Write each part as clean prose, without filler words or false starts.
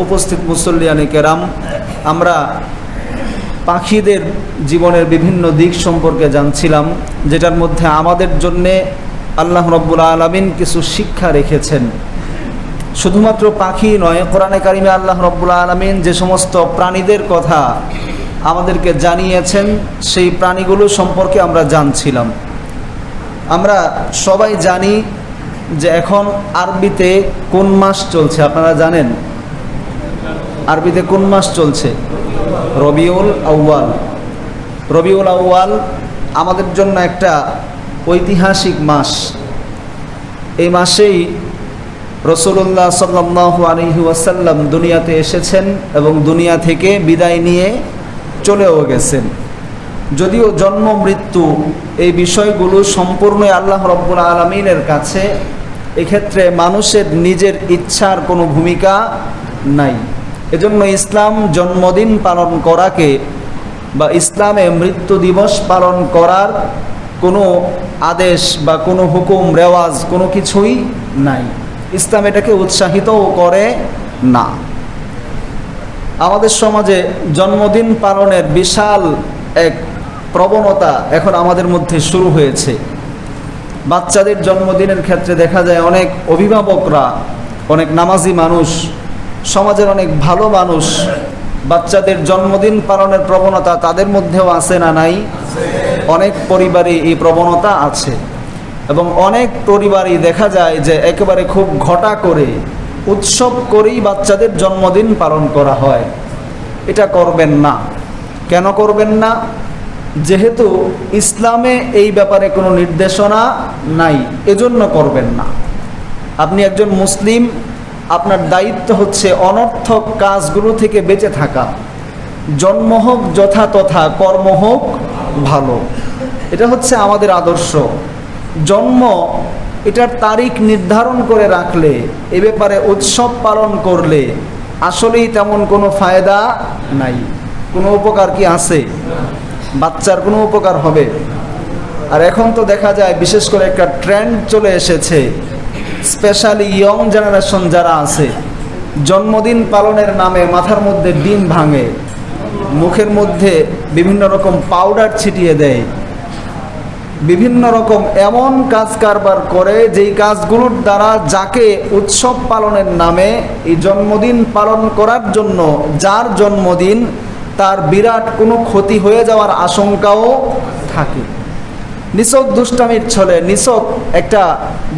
উপস্থিত মুসল্লিয়ানে কেরাম, আমরা পাখিদের জীবনের বিভিন্ন দিক সম্পর্কে জানছিলাম, যেটার মধ্যে আমাদের জন্যে আল্লাহ রাব্বুল আলামিন কিছু শিক্ষা রেখেছেন। শুধুমাত্র পাখি নয়, কোরআনে কারিমে আল্লাহ রাব্বুল আলামিন যে সমস্ত প্রাণীদের কথা আমাদেরকে জানিয়েছেন, সেই প্রাণীগুলো সম্পর্কে আমরা জানছিলাম। আমরা সবাই জানি যে এখন আরবিতে কোন মাস চলছে, আপনারা জানেন? আরবিতে কোন মাস চলছে? রবিউল আউয়াল। রবিউল আউয়াল আমাদের জন্য একটা ঐতিহাসিক মাস। এই মাসেই রাসূলুল্লাহ সাল্লাল্লাহু আলাইহি ওয়াসাল্লাম দুনিয়াতে এসেছেন এবং দুনিয়া থেকে বিদায় নিয়ে চলেও গেছেন। যদিও জন্ম মৃত্যু এই বিষয়গুলো সম্পূর্ণ আল্লাহ রাব্বুল আলামিনের কাছে, এক্ষেত্রে মানুষের নিজের ইচ্ছার কোনো ভূমিকা নাই। এজন্য ইসলাম জন্মদিন পালন করাকে বা ইসলামে মৃত্যু দিবস পালন করার কোনো আদেশ বা কোনো হুকুম রেওয়াজ কোনো কিছুই নাই। ইসলাম এটাকে উৎসাহিতও করে না। আমাদের সমাজে জন্মদিন পালনের বিশাল এক প্রবণতা এখন আমাদের মধ্যে শুরু হয়েছে। বাচ্চাদের জন্মদিনের ক্ষেত্রে দেখা যায় অনেক অভিভাবকরা, অনেক নামাজি মানুষ, সমাজের অনেক ভালো মানুষ বাচ্চাদের জন্মদিন পালনের প্রবণতা তাদের মধ্যেও আছে না নাই? অনেক পরিবারে এই প্রবণতা আছে এবং অনেক পরিবারই দেখা যায় যে একেবারে খুব ঘটা করে উৎসব করেই বাচ্চাদের জন্মদিন পালন করা হয়। এটা করবেন না। কেন করবেন না? যেহেতু ইসলামে এই ব্যাপারে কোনো নির্দেশনা নাই, এজন্য করবেন না। আপনি একজন মুসলিম, আপনার দায়িত্ব হচ্ছে অনর্থক কাজগুলো থেকে বেঁচে থাকা। জন্ম হোক যথা তথা, কর্ম হোক ভালো, এটা হচ্ছে আমাদের আদর্শ। জন্ম এটার তারিখ নির্ধারণ করে রাখলে, এ ব্যাপারে উৎসব পালন করলে আসলেই তেমন কোনো ফায়দা নাই। কোনো উপকার কি আছে? বাচ্চার কোনো উপকার হবে? আর এখন তো দেখা যায় বিশেষ করে একটা ট্রেন্ড চলে এসেছে, স্পেশালি ইয়ং জেনারেশন যারা আছে, জন্মদিন পালনের নামে মাথার মধ্যে ডিম ভাঙে, মুখের মধ্যে বিভিন্ন রকম পাউডার ছিটিয়ে দেয়, বিভিন্ন রকম এমন কাজ কারবার করে যেই কাজগুলোর দ্বারা যাকে উৎসব পালনের নামে এই জন্মদিন পালন করার জন্য, যার জন্মদিন, তার বিরাট কোনো ক্ষতি হয়ে যাওয়ার আশঙ্কাও থাকে। নিছক দুষ্টামির ছলে, নিছক একটা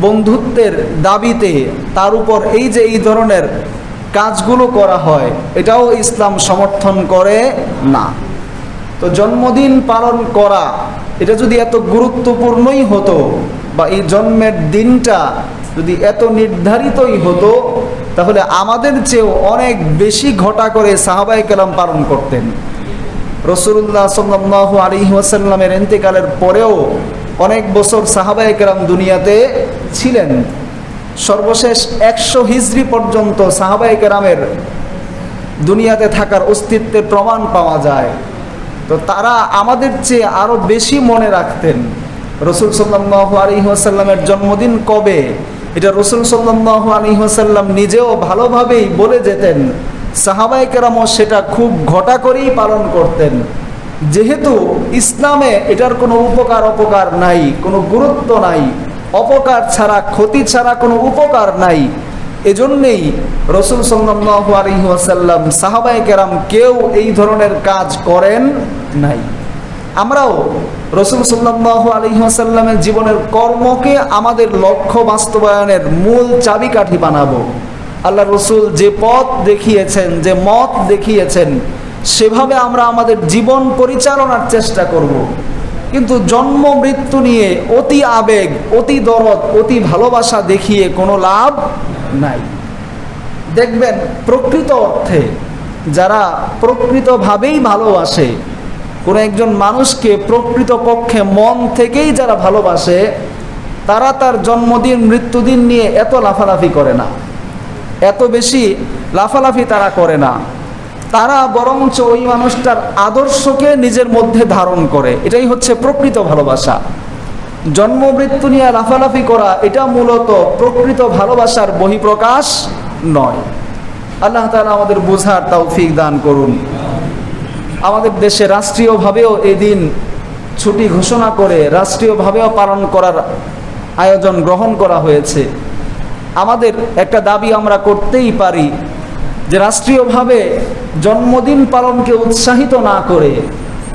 বন্ধুত্বের দাবিতে তার উপর এই যে এই ধরনের কাজগুলো করা হয়, এটাও ইসলাম সমর্থন করে না। তো জন্মদিন পালন করা এটা যদি এত গুরুত্বপূর্ণই হতো, বা এই জন্মের দিনটা যদি এত নির্ধারিতই হতো, তাহলে আমাদের চেয়েও অনেক বেশি ঘটা করে সাহাবায়ে কেরাম পালন করতেন। রাসূলুল্লাহ সাল্লাল্লাহু আলাইহি ওয়াসাল্লামের ইন্তেকালের পরেও অনেক বছর সাহাবায়ে কেরাম দুনিয়াতে ছিলেন। সর্বশেষ 100 হিজরি পর্যন্ত সাহাবায়ে কেরামের দুনিয়াতে থাকার অস্তিত্বের প্রমাণ পাওয়া যায়। তো তারা আমাদের চেয়ে আরও বেশি মনে রাখতেন রাসূল সাল্লাল্লাহু আলাইহি ওয়াসাল্লামের জন্মদিন কবে, এটা রাসূল সাল্লাল্লাহু আলাইহি ওয়াসাল্লাম নিজেও ভালোভাবেই বলে যেতেন। সাহাবায়ে কেরামও সেটা খুব ঘটা করেই পালন করতেন। যেহেতু ইসলামে এটার কোনো উপকার অপকার নাই, কোনো গুরুত্ব নাই, অপকার ছাড়া, ক্ষতি ছাড়া কোনো উপকার নাই, এজন্যেই রাসূল সাল্লাল্লাহু আলাইহি ওয়াসাল্লাম, সাহাবায়ে কেরাম কেউ এই ধরনের কাজ করেন নাই। আমরাও রাসূল সাল্লাল্লাহু আলাইহি ওয়াসাল্লামের জীবনের কর্মকে আমাদের লক্ষ্য বাস্তবায়নের মূল চাবিকাঠি বানাবো। আল্লাহ রসুল যে পথ দেখিয়েছেন, যে মত দেখিয়েছেন, সেভাবে আমরা আমাদের জীবন পরিচালনার চেষ্টা করব। কিন্তু জন্ম মৃত্যু নিয়ে অতি আবেগ, অতি দরদ, অতি ভালোবাসা দেখিয়ে কোনো লাভ নাই। দেখবেন প্রকৃত অর্থে যারা প্রকৃতভাবেই ভালোবাসে, কোনো একজন মানুষকে প্রকৃতপক্ষে মন থেকেই যারা ভালোবাসে, তারা তার জন্মদিন মৃত্যুদিন নিয়ে এত লাফালাফি করে না, এত বেশি লাফালাফি তারা করে না। তারা বরঞ্চ ওই মানুষটার আদর্শকে নিজের মধ্যে ধারণ করে। এটাই হচ্ছে প্রকৃত ভালোবাসা। জন্ম মৃত্যু নিয়ে লাফালাফি করা এটা মূলত প্রকৃত ভালোবাসার বহিঃপ্রকাশ নয়। আল্লাহ তাআলা আমাদের বোঝার তৌফিক দান করুন। আমাদের দেশে রাষ্ট্রীয়ভাবেও এই দিন ছুটি ঘোষণা করে রাষ্ট্রীয়ভাবেও পালন করার আয়োজন গ্রহণ করা হয়েছে। আমাদের একটা দাবি আমরা করতেই পারি যে রাষ্ট্রীয়ভাবে জন্মদিন পালনকে উৎসাহিত না করে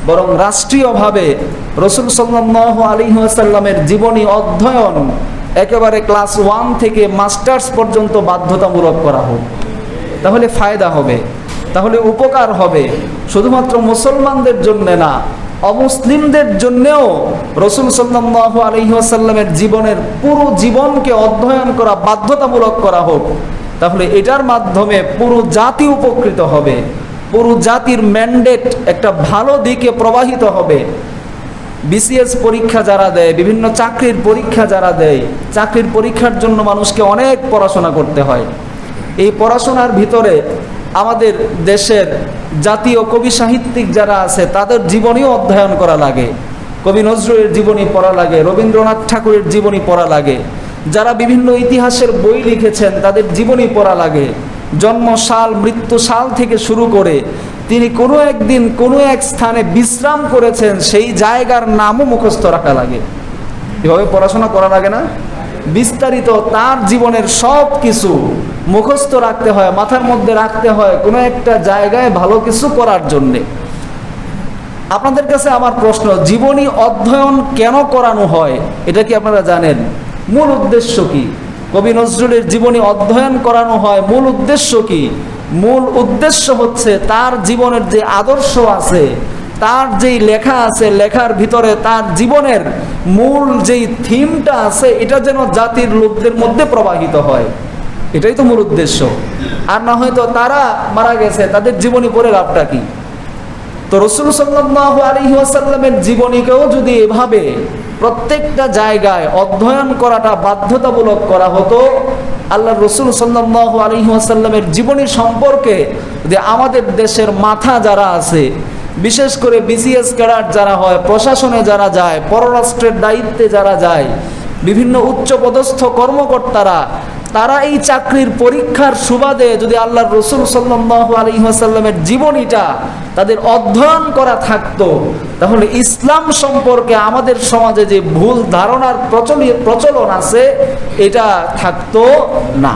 বরং রাষ্ট্রীয়ভাবে রাসূল সাল্লাল্লাহু আলাইহি ওয়াসাল্লামের জীবনী অধ্যয়ন একেবারে ক্লাস 1 থেকে মাস্টার্স পর্যন্ত বাধ্যতামূলক করা হোক। তাহলে ফায়দা হবে, তাহলে উপকার হবে। শুধুমাত্র মুসলমানদের জন্য না, অমুসলিমদের জন্যেও রাসূল সাল্লাল্লাহু আলাইহি ওয়াসাল্লামের জীবনের পুরো জীবনকে অধ্যয়ন করা বাধ্যতামূলক করা হোক। তাহলে এটার মাধ্যমে পুরো জাতি উপকৃত হবে, পুরো জাতির ম্যান্ডেট একটা ভালো দিকে প্রবাহিত হবে। বিসিএস পরীক্ষা যারা দেয়, বিভিন্ন চাকরির পরীক্ষা যারা দেয়, চাকরির পরীক্ষার জন্য মানুষকে অনেক পড়াশোনা করতে হয়। এই পড়াশোনার ভিতরে আমাদের দেশের জাতীয় কবি সাহিত্যিক যারা আছে তাদের জীবনীও অধ্যয়ন করা লাগে। কবি নজরুলের জীবনী পড়া লাগে, রবীন্দ্রনাথ ঠাকুরের জীবনী পড়া লাগে, যারা বিভিন্ন ইতিহাসের বই লিখেছেন তাদের জীবনী পড়া লাগে। জন্ম সাল, মৃত্যু সাল থেকে শুরু করে তিনি কোনো একদিন কোনো এক স্থানে বিশ্রাম করেছেন সেই জায়গার নামও মুখস্থ রাখা লাগে। এভাবে পড়াশোনা করা লাগে না? বিস্তারিত তার জীবনের সব কিছু মুখস্থ রাখতে হয়, মাথার মধ্যে রাখতে হয় কোনো একটা জায়গায় ভালো কিছু করার জন্যে। আপনাদের কাছে আমার প্রশ্ন, জীবনী অধ্যয়ন কেন করানো হয় এটা কি আপনারা জানেন? মূল উদ্দেশ্য কি? কবি নজরুলের জীবনী অধ্যয়ন করানো হয়, মূল উদ্দেশ্য কি? মূল উদ্দেশ্য হচ্ছে তার জীবনের যে আদর্শ আছে, তার যেই লেখা আছে, লেখার ভিতরে তার জীবনের মূল যেই থিমটা আছে এটা যেন জাতির লোকদের মধ্যে প্রবাহিত হয়। এটাই তো মূল উদ্দেশ্য। আর না হয়তো তারা মারা গেছে, তাদের জীবনী পড়ে লাভটা কি? তো রাসূল সাল্লাল্লাহু আলাইহি ওয়াসাল্লামের জীবনীকেও যদি এভাবে প্রত্যেকটা জায়গায় অধ্যয়ন করাটা বাধ্যতামূলক করা হতো, আল্লাহর রাসূল সাল্লাল্লাহু আলাইহি ওয়াসাল্লামের জীবনী সম্পর্কে যে আমাদের দেশের মাথা যারা আছে, বিশেষ করে বিসিএস ক্যাডার যারা হয়, প্রশাসনে যারা যায়, পররাষ্ট্রের দায়িত্বে যারা যায়, বিভিন্ন উচ্চপদস্থ কর্মকর্তারা, তারা এই চাকরির পরীক্ষার সুবাদে যদি আল্লাহর রাসূল সাল্লাল্লাহু আলাইহি ওয়াসাল্লামের জীবনীটা তাদের অধ্যয়ন করা থাকতো, তাহলে ইসলাম সম্পর্কে আমাদের সমাজে যে ভুল ধারণার প্রচলন আছে এটা থাকতো না,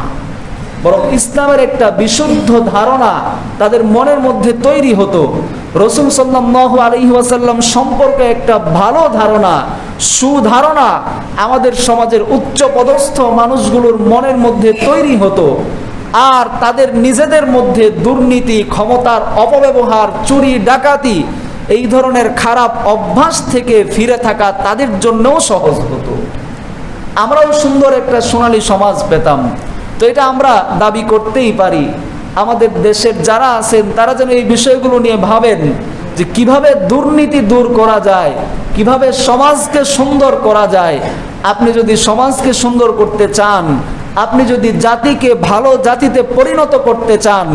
বরং ইসলামের একটা বিশুদ্ধ ধারণা তাদের মনের মধ্যে তৈরি হতো। রাসূল সাল্লাল্লাহু আলাইহি ওয়াসাল্লাম সম্পর্কে একটা ভালো ধারণা, সুধারণা আমাদের সমাজের উচ্চপদস্থ মানুষগুলোর মনের মধ্যে তৈরি হতো। আর তাদের নিজেদের মধ্যে দুর্নীতি, ক্ষমতার অপব্যবহার, চুরি, ডাকাতি এই ধরনের খারাপ অভ্যাস থেকে ফিরে থাকা তাদের জন্যও সহজ হতো। আমরাও সুন্দর একটা সোনালী সমাজ পেতাম। তো এটা আমরা দাবি করতেই পারি। আমাদের দেশের যারা আছেন তারা যেন এই বিষয়গুলো নিয়ে ভাবেন যে কিভাবে দুর্নীতি দূর করা যায়, কিভাবে সমাজকে সুন্দর করা যায়। আপনি যদি সমাজকে সুন্দর করতে চান, আপনি যদি জাতিকে ভালো জাতিতে পরিণত করতে চান,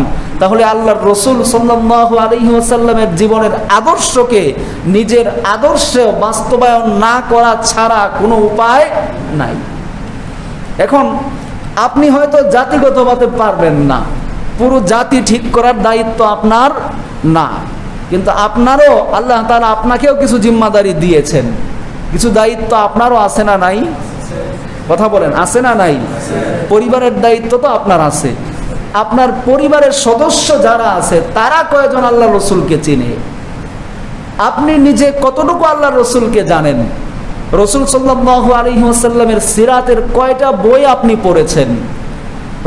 তাহলে আল্লাহর রাসূল সাল্লাল্লাহু আলাইহি ওয়াসাল্লামের জীবনের আদর্শকে নিজের আদর্শে বাস্তবায়ন না করা ছাড়া কোনো উপায় নাই। এখন আপনি হয়তো জাতিগতভাবে পারবেন না, পুরো জাতি ঠিক করার দায়িত্ব আপনার না, কিন্তু আপনারও আল্লাহ তাআলা আপনাকেও কিছু জিম্মাদারি দিয়েছেন, কিছু দায়িত্ব আপনারও আছে না নাই? কথা বলেন, আছে না নাই? পরিবারের দায়িত্ব তো আপনার আছে। আপনার পরিবারের সদস্য যারা আছে তারা কয়জন আল্লাহ রসুলকে চিনে? আপনি নিজে কতটুকু আল্লাহ রসুলকে জানেন? রাসূল সাল্লাল্লাহু আলাইহি ওয়াসাল্লামের সিরাতের কয়টা বই আপনি পড়েছেন?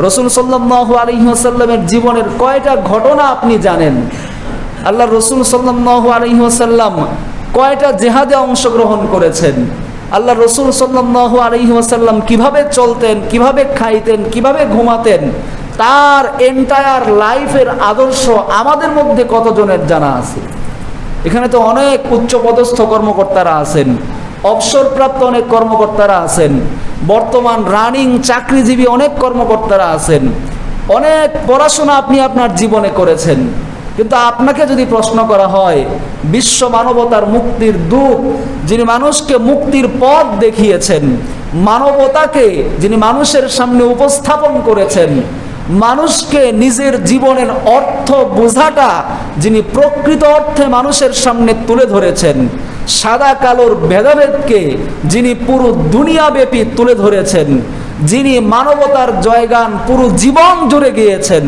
রাসূল সাল্লাল্লাহু আলাইহি ওয়াসাল্লামের জীবনের কয়টা ঘটনা আপনি জানেন? আল্লাহ রাসূল সাল্লাল্লাহু আলাইহি ওয়াসাল্লাম কয়টা জিহাদে অংশগ্রহণ করেছেন? আল্লাহ রাসূল সাল্লাল্লাহু আলাইহি ওয়াসাল্লাম কিভাবে চলতেন, কিভাবে খাইতেন, কিভাবে ঘুমাতেন, তার এন্টায়ার লাইফের আদর্শ আমাদের মধ্যে কতজনের জানা আছে? এখানে তো অনেক উচ্চপদস্থ কর্মকর্তারা আছেন, অবসরপ্রাপ্ত অনেক কর্মকর্তারা আছেন, বর্তমান রানিং চাকরিজীবী অনেক কর্মকর্তারা আছেন। অনেক পড়াশোনা আপনি আপনার জীবনে করেছেন, কিন্তু আপনাকে যদি প্রশ্ন করা হয় বিশ্ব মানবতার মুক্তির দূত, যিনি মানুষকে মুক্তির পথ দেখিয়েছেন, মানবতাকে যিনি মানুষের সামনে উপস্থাপন করেছেন, মানুষকে নিজের জীবনের অর্থ বোঝাটা যিনি প্রকৃত অর্থে মানুষের সামনে তুলে ধরেছেন, সাদা কালোর ভেদাভেদকে যিনি পুরো দুনিয়াব্যাপী তুলে ধরেছেন, যিনি মানবতার জয়গান পুরো জীবন জুড়ে গিয়েছেন,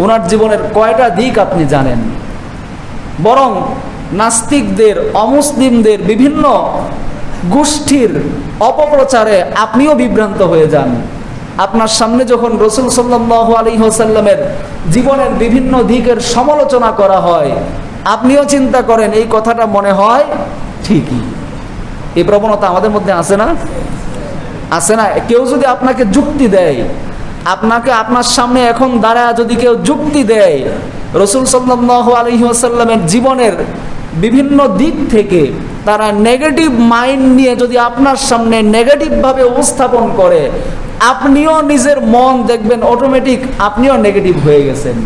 ওনার জীবনের কয়টা দিক আপনি জানেন? বরং নাস্তিকদের, অমুসলিমদের বিভিন্ন গোষ্ঠীর অপপ্রচারে আপনিও বিভ্রান্ত হয়ে যান। আপনার সামনে যখন রাসূল সাল্লাল্লাহু আলাইহি ওয়াসাল্লামের জীবনের বিভিন্ন দিকের সমালোচনা করা হয়, আপনিও চিন্তা করেন এই কথাটা মনে হয় ঠিকই। এই প্রবণতা আমাদের মধ্যে আছে না? আছে না? কেউ যদি আপনাকে যুক্তি দেয়, আপনার সামনে এখন দাঁড়ায় যদি কেউ যুক্তি দেয় রাসূল সাল্লাল্লাহু আলাইহি ওয়াসাল্লামের জীবনের বিভিন্ন দিক থেকে, তারা নেগেটিভ মাইন্ড নিয়ে যদি আপনার সামনে নেগেটিভভাবে উপস্থাপন করে, আপনিও নিজের মন দেখবেন অটোমেটিক আপনিও নেগেটিভ হয়ে গেছেন,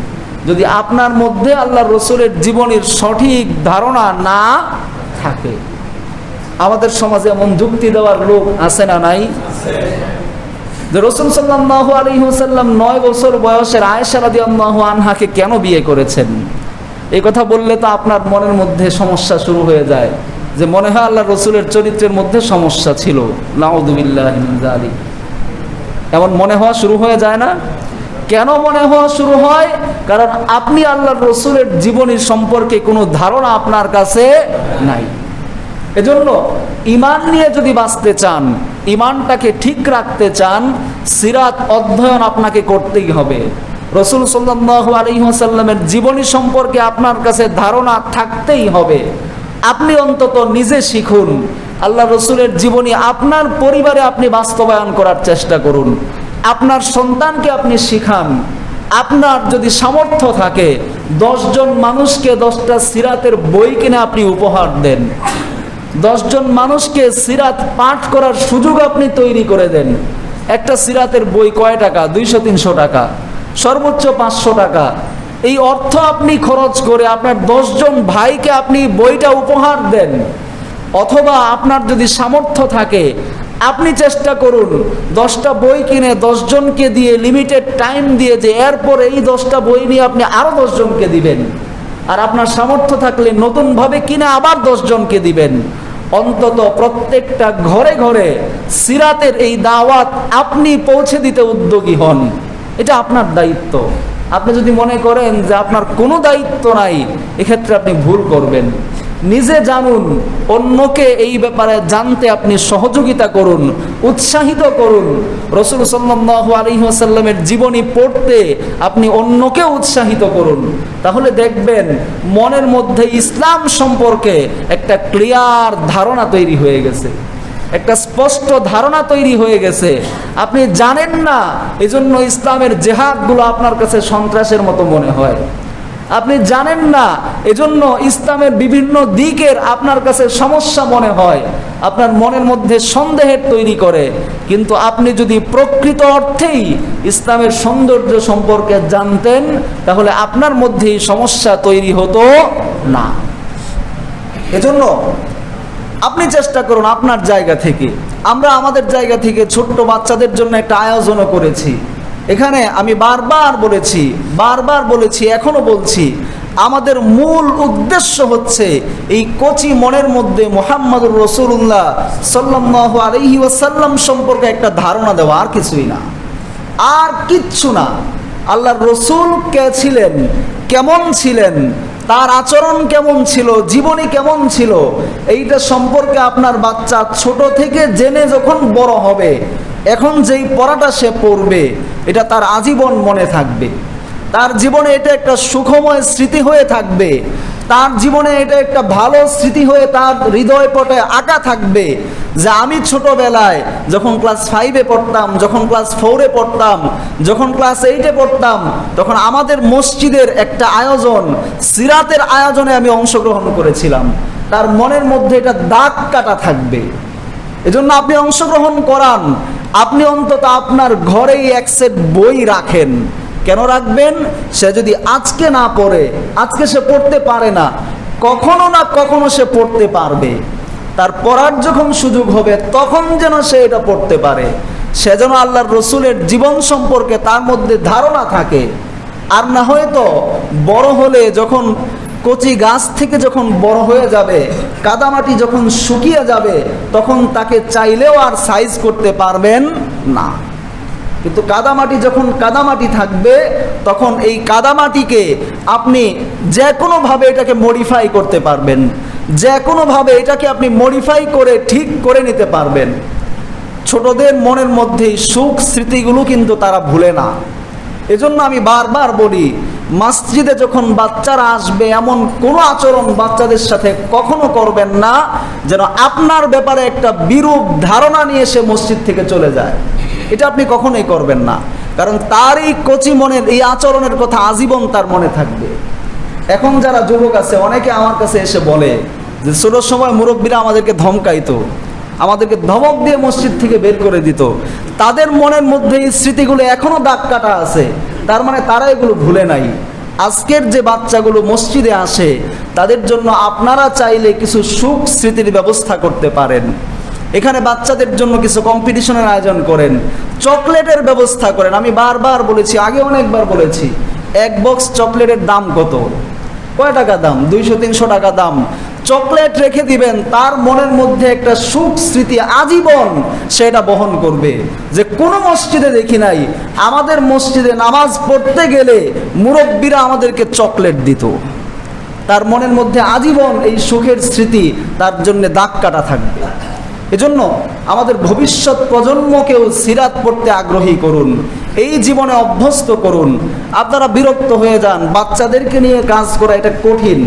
যদি আপনার মধ্যে আল্লাহর রাসূলের জীবনের সঠিক ধারণা না থাকে। আমাদের সমাজে এমন যুক্তি দেওয়ার লোক আছে না নাই? যে রাসূল সাল্লাল্লাহু আলাইহি ওয়াসাল্লাম 9 বছর বয়সের আয়েশা রাদিয়াল্লাহু আনহাকে কেন বিয়ে করেছেন? এই কথা বললে তো আপনার মনের মধ্যে সমস্যা শুরু হয়ে যায়, যে মনে হয় আল্লাহর রাসূলের চরিত্রের মধ্যে সমস্যা ছিল। নাউযুবিল্লাহি মিন যালিক। এমন মনে হওয়া শুরু হয়ে যায় না? কেন মনে হওয়া শুরু হয়? কারণ আপনি আল্লাহর রাসূলের জীবনী সম্পর্কে কোনো ধারণা আপনার কাছে নাই। এজন্য ঈমান নিয়ে যদি বাঁচতে চান, ঈমানটাকে ঠিক রাখতে চান, সিরাত অধ্যয়ন আপনাকে করতেই হবে। রাসূল সাল্লাল্লাহু আলাইহি ওয়াসাল্লামের জীবনী সম্পর্কে আপনার কাছে ধারণা থাকতেই হবে। আপনি অন্তত নিজে শিখুন, আল্লাহ রাসূলের জীবনী আপনার পরিবারে আপনি বাস্তবায়ন করার চেষ্টা করুন, আপনার সন্তানকে আপনি শিখান। আপনার যদি সামর্থ্য থাকে 10 জন মানুষকে 10টা সিরাতের বই কিনে আপনি উপহার দেন, 10 জন মানুষকে সিরাত পাঠ করার সুযোগ আপনি তৈরি করে দেন। একটা সিরাতের বই কয় টাকা? 200-300 টাকা, সর্বোচ্চ 500 টাকা। এই অর্থ আপনি খরচ করে আপনার 10 জন ভাইকে আপনি বইটা উপহার দেন। অথবা আপনার যদি সামর্থ্য থাকে আপনি চেষ্টা করুন 10টা বই কিনে 10 জনকে দিয়ে, লিমিটেড টাইম দিয়ে, যে এরপর এই 10টা বই নিয়ে আপনি আরো 10 জনকে দিবেন। আর আপনার সামর্থ্য থাকলে নতুনভাবে কিনে আবার 10 জনকে দিবেন। অন্তত প্রত্যেকটা ঘরে ঘরে সিরাতের এই দাওয়াত আপনি পৌঁছে দিতে উদ্যোগী হন। এটা আপনার দায়িত্ব। আপনি যদি মনে করেন যে আপনার কোনো দায়িত্ব নাই, এক্ষেত্রে আপনি ভুল করবেন। নিজে জানুন, অন্যকে এই ব্যাপারে জানতে আপনি সহযোগিতা করুন, উৎসাহিত করুন। রাসূল সাল্লাল্লাহু আলাইহি ওয়াসাল্লামের জীবনী পড়তে আপনি অন্যকে উৎসাহিত করুন। তাহলে দেখবেন মনের মধ্যে ইসলাম সম্পর্কে একটা ক্লিয়ার ধারণা তৈরি হয়ে গেছে, একটা স্পষ্ট ধারণা তৈরি হয়ে গেছে। আপনি জানেন না, এজন্য ইসলামের জেহাদগুলো আপনার কাছে সন্ত্রাসের মতো মনে হয়। আপনি জানেন না, এজন্য ইসলামের বিভিন্ন দিকের আপনার কাছে সমস্যা মনে হয়, আপনার মনের মধ্যে সন্দেহের তৈরি করে। কিন্তু আপনি যদি প্রকৃত অর্থেই ইসলামের সৌন্দর্য সম্পর্কে জানতেন, তাহলে আপনার মধ্যেই সমস্যা তৈরি হতো না। এজন্য আপনি চেষ্টা করুন আপনার জায়গা থেকে। আমরা আমাদের জায়গা থেকে ছোট্ট বাচ্চাদের জন্য একটা আয়োজনও করেছি। এখানে আমি বারবার বলেছি, এখনো বলছি, আমাদের মূল উদ্দেশ্য হচ্ছে এই কচি মনের মধ্যে মুহাম্মদুর রাসূলুল্লাহ সাল্লাল্লাহু আলাইহি ওয়াসাল্লাম সম্পর্কে একটা ধারণা দেওয়া, আর কিছুই না, আর কিচ্ছু না। আল্লাহর রাসূল কে ছিলেন, কেমন ছিলেন, তার আচরণ কেমন ছিল, জীবনী কেমন ছিল, এইটা সম্পর্কে আপনার বাচ্চা ছোট থেকে জেনে যখন বড় হবে, এখন যেই পড়াটা সে পড়বে এটা তার আজীবন মনে থাকবে। তার জীবনে এটা একটা সুখময় স্মৃতি হয়ে থাকবে। তার জীবনে এটা একটা ভালো স্মৃতি হয়ে তার হৃদয় পটে আঁকা থাকবে, যে আমি ছোটবেলায় যখন ক্লাস 5-এ পড়তাম, যখন ক্লাস 4-এ পড়তাম, যখন ক্লাস 8-এ পড়তাম, তখন আমাদের মসজিদের একটা আয়োজন, সিরাতের আয়োজনে আমি অংশগ্রহণ করেছিলাম। তার মনের মধ্যে এটা দাগ কাটা থাকবে। এজন্য আপনি অংশগ্রহণ করান। আপনি অন্তত আপনার ঘরেই এক সেট বই রাখেন। কেন রাখবেন? সে যদি আজকে না পড়ে, আজকে সে পড়তে পারে না, কখনো না কখনো সে পড়তে পারবে। তার পড়ার যখন সুযোগ হবে তখন যেন সে এটা পড়তে পারে। সে যেন আল্লাহর রসুলের জীবন সম্পর্কে তার মধ্যে ধারণা থাকে। আর না হয়তো বড় হলে যখন কচি গাছ থেকে যখন বড় হয়ে যাবে, কাদামাটি যখন শুকিয়ে যাবে, তখন তাকে চাইলেও আর সাইজ করতে পারবেন না। কিন্তু কাদামাটি যখন কাদামাটি থাকবে, তখন এই কাদামাটিকে আপনি যে কোনোভাবে এটাকে মডিফাই করতে পারবেন, যে কোনোভাবে এটাকে আপনি মডিফাই করে ঠিক করে নিতে পারবেন। ছোটদের মনের মধ্যে সুখ স্মৃতিগুলো কিন্তু তারা ভুলে না। এজন্য আমি বারবার বলি, মসজিদে যখন বাচ্চারা আসবে এমন কোনো আচরণ বাচ্চাদের সাথে কখনো করবেন না যেন আপনার ব্যাপারে একটা বিরূপ ধারণা নিয়ে সে মসজিদ থেকে চলে যায়। এটা আপনি কখনোই করবেন না, কারণ তার এই কচি মনের এই আচরণের কথা আজীবন তার মনে থাকবে। এখন যারা যুবক আছে, অনেকে আমার কাছে এসে বলে যে ছোটোর সময় মুরব্বীরা আমাদেরকে ধমকাইতো, আমাদেরকে ধমক দিয়ে মসজিদ থেকে বের করে দিত। তাদের মনের মধ্যে এই স্মৃতিগুলো এখনও দাগ কাটা আছে, তার মানে তারা এগুলো ভুলে নাই। আজকের যে বাচ্চাগুলো মসজিদে আসে, তাদের জন্য আপনারা চাইলে কিছু সুখ স্মৃতির ব্যবস্থা করতে পারেন। এখানে বাচ্চাদের জন্য কিছু কম্পিটিশনের আয়োজন করেন, চকলেটের ব্যবস্থা করেন। আমি বারবার বলেছি, আগে অনেকবার বলেছি, এক বক্স চকলেটের দাম কত, কয় টাকা দাম, 200-300 টাকা দাম। চকলেট রেখে দিবেন, তার মনের মধ্যে একটা সুখ স্মৃতি আজীবন সেটা বহন করবে। যে কোনো মসজিদে দেখি নাই, আমাদের মসজিদে নামাজ পড়তে গেলে মুরব্বীরা আমাদেরকে চকলেট দিত। তার মনের মধ্যে আজীবন এই সুখের স্মৃতি তার জন্য দাগ কাটা থাকবে। এজন্য আমাদের ভবিষ্যৎ প্রজন্মকেও সিরাত পড়তে আগ্রহী করুন, এই জীবনে অভ্যস্ত করুন। আপনারা বিরক্ত হয়ে যান, বাচ্চাদেরকে নিয়ে কাজ করা এটা কঠিন।